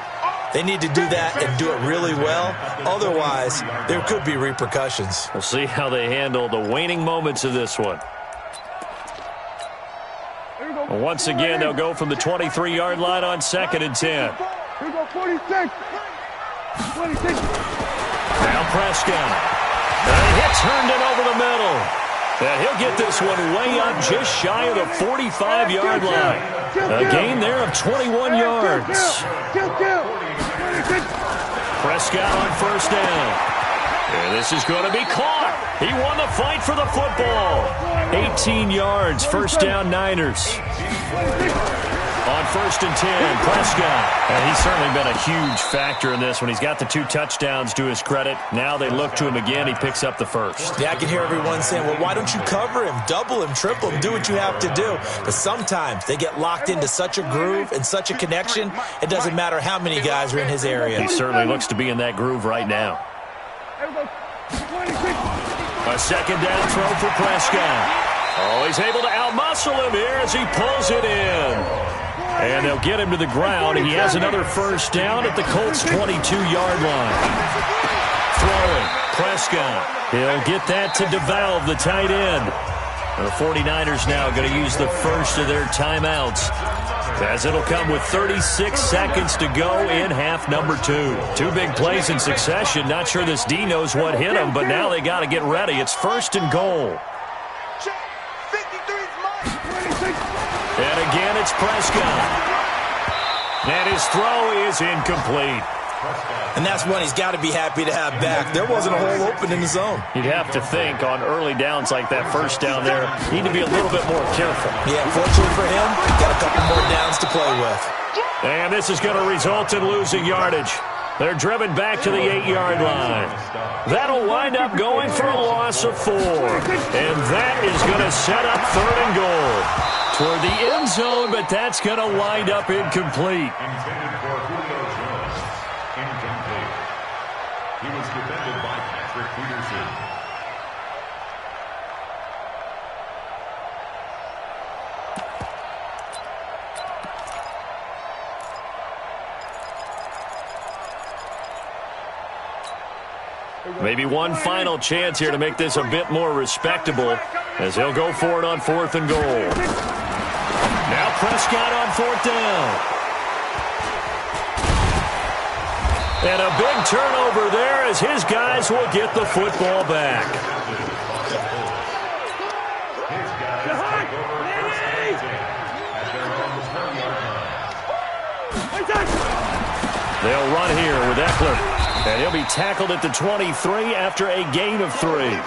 they need to do that and do it really well. Otherwise, there could be repercussions. We'll see how they handle the waning moments of this one. Once again, they'll go from the 23-yard line on 2nd and 10. Here we go, 46. 26. Now Prescott. And hits Herndon over the middle. And he'll get this one way up just shy of the 45-yard line. A gain there of 21 yards. Prescott on 1st down. And this is going to be caught. He won the fight for the football. 18 yards, 1st down Niners. On 1st and 10, Prescott. And he's certainly been a huge factor in this one. He's got the 2 touchdowns to his credit. Now they look to him again. He picks up the 1st. Yeah, I can hear everyone saying, well, why don't you cover him, double him, triple him, do what you have to do. But sometimes they get locked into such a groove and such a connection, it doesn't matter how many guys are in his area. He certainly looks to be in that groove right now. A 2nd down throw for Prescott. Oh, he's able to outmuscle him here as he pulls it in. And they'll get him to the ground. He has another 1st down at the Colts' 22-yard line. Throwing, Prescott. He'll get that to DeValve, the tight end. The 49ers now going to use the first of their timeouts, as it'll come with 36 seconds to go in half number 2. 2 big plays in succession. Not sure this D knows what hit him, but now they got to get ready. It's 1st and goal. And again, it's Prescott. And his throw is incomplete. And that's one he's got to be happy to have back. There wasn't a hole open in the zone. You'd have to think on early downs like that 1st down there, need to be a little bit more careful. Yeah, fortunately for him, got a couple more downs to play with. And this is going to result in losing yardage. They're driven back to the 8-yard line. That'll wind up going for a loss of 4. And that is going to set up 3rd and goal toward the end zone, but that's going to wind up incomplete. Intended for Julio Jones. Incomplete. He was defended by Patrick Peterson. Maybe one final chance here to make this a bit more respectable, as he'll go for it on 4th and goal. Now Prescott on 4th down. And a big turnover there as his guys will get the football back. His guys take over 1st and 10 at their own 20-yard line. They'll run here with Eckler. And he'll be tackled at the 23 after a gain of 3.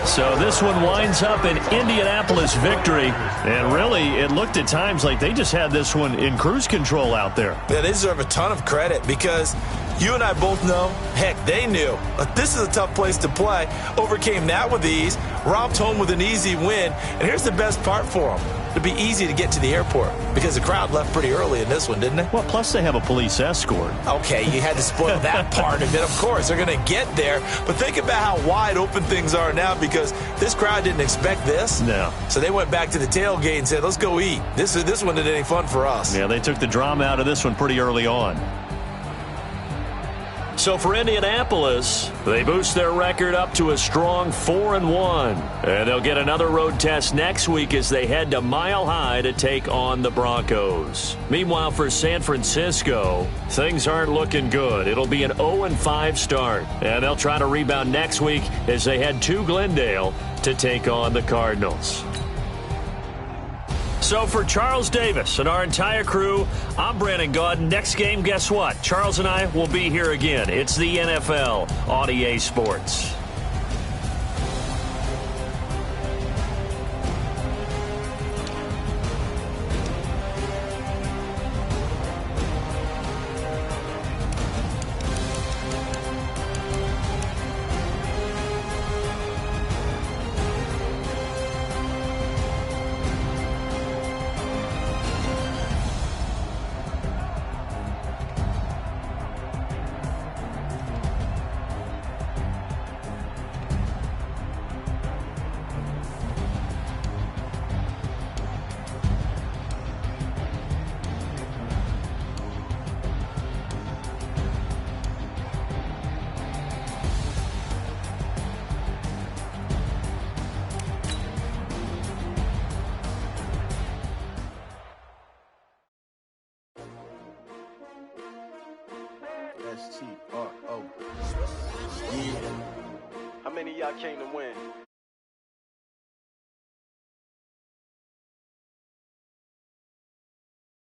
So this one winds up an Indianapolis victory. And really, it looked at times like they just had this one in cruise control out there. Yeah, they deserve a ton of credit, because you and I both know, heck, they knew. But this is a tough place to play. Overcame that with ease, romped home with an easy win. And here's the best part for them. It'd be easy to get to the airport, because the crowd left pretty early in this one, didn't they? Well, plus they have a police escort. Okay, you had to spoil that part of it. Of course, they're going to get there. But think about how wide open things are now, because this crowd didn't expect this. No. So they went back to the tailgate and said, let's go eat. This one isn't any fun for us. Yeah, they took the drama out of this one pretty early on. So for Indianapolis, they boost their record up to a strong 4-1. And they'll get another road test next week as they head to Mile High to take on the Broncos. Meanwhile, for San Francisco, things aren't looking good. It'll be an 0-5 start. And they'll try to rebound next week as they head to Glendale to take on the Cardinals. So for Charles Davis and our entire crew, I'm Brandon Gaudin. Next game, guess what? Charles and I will be here again. It's the NFL on EA Sports. STRO. Yeah. How many of y'all came to win?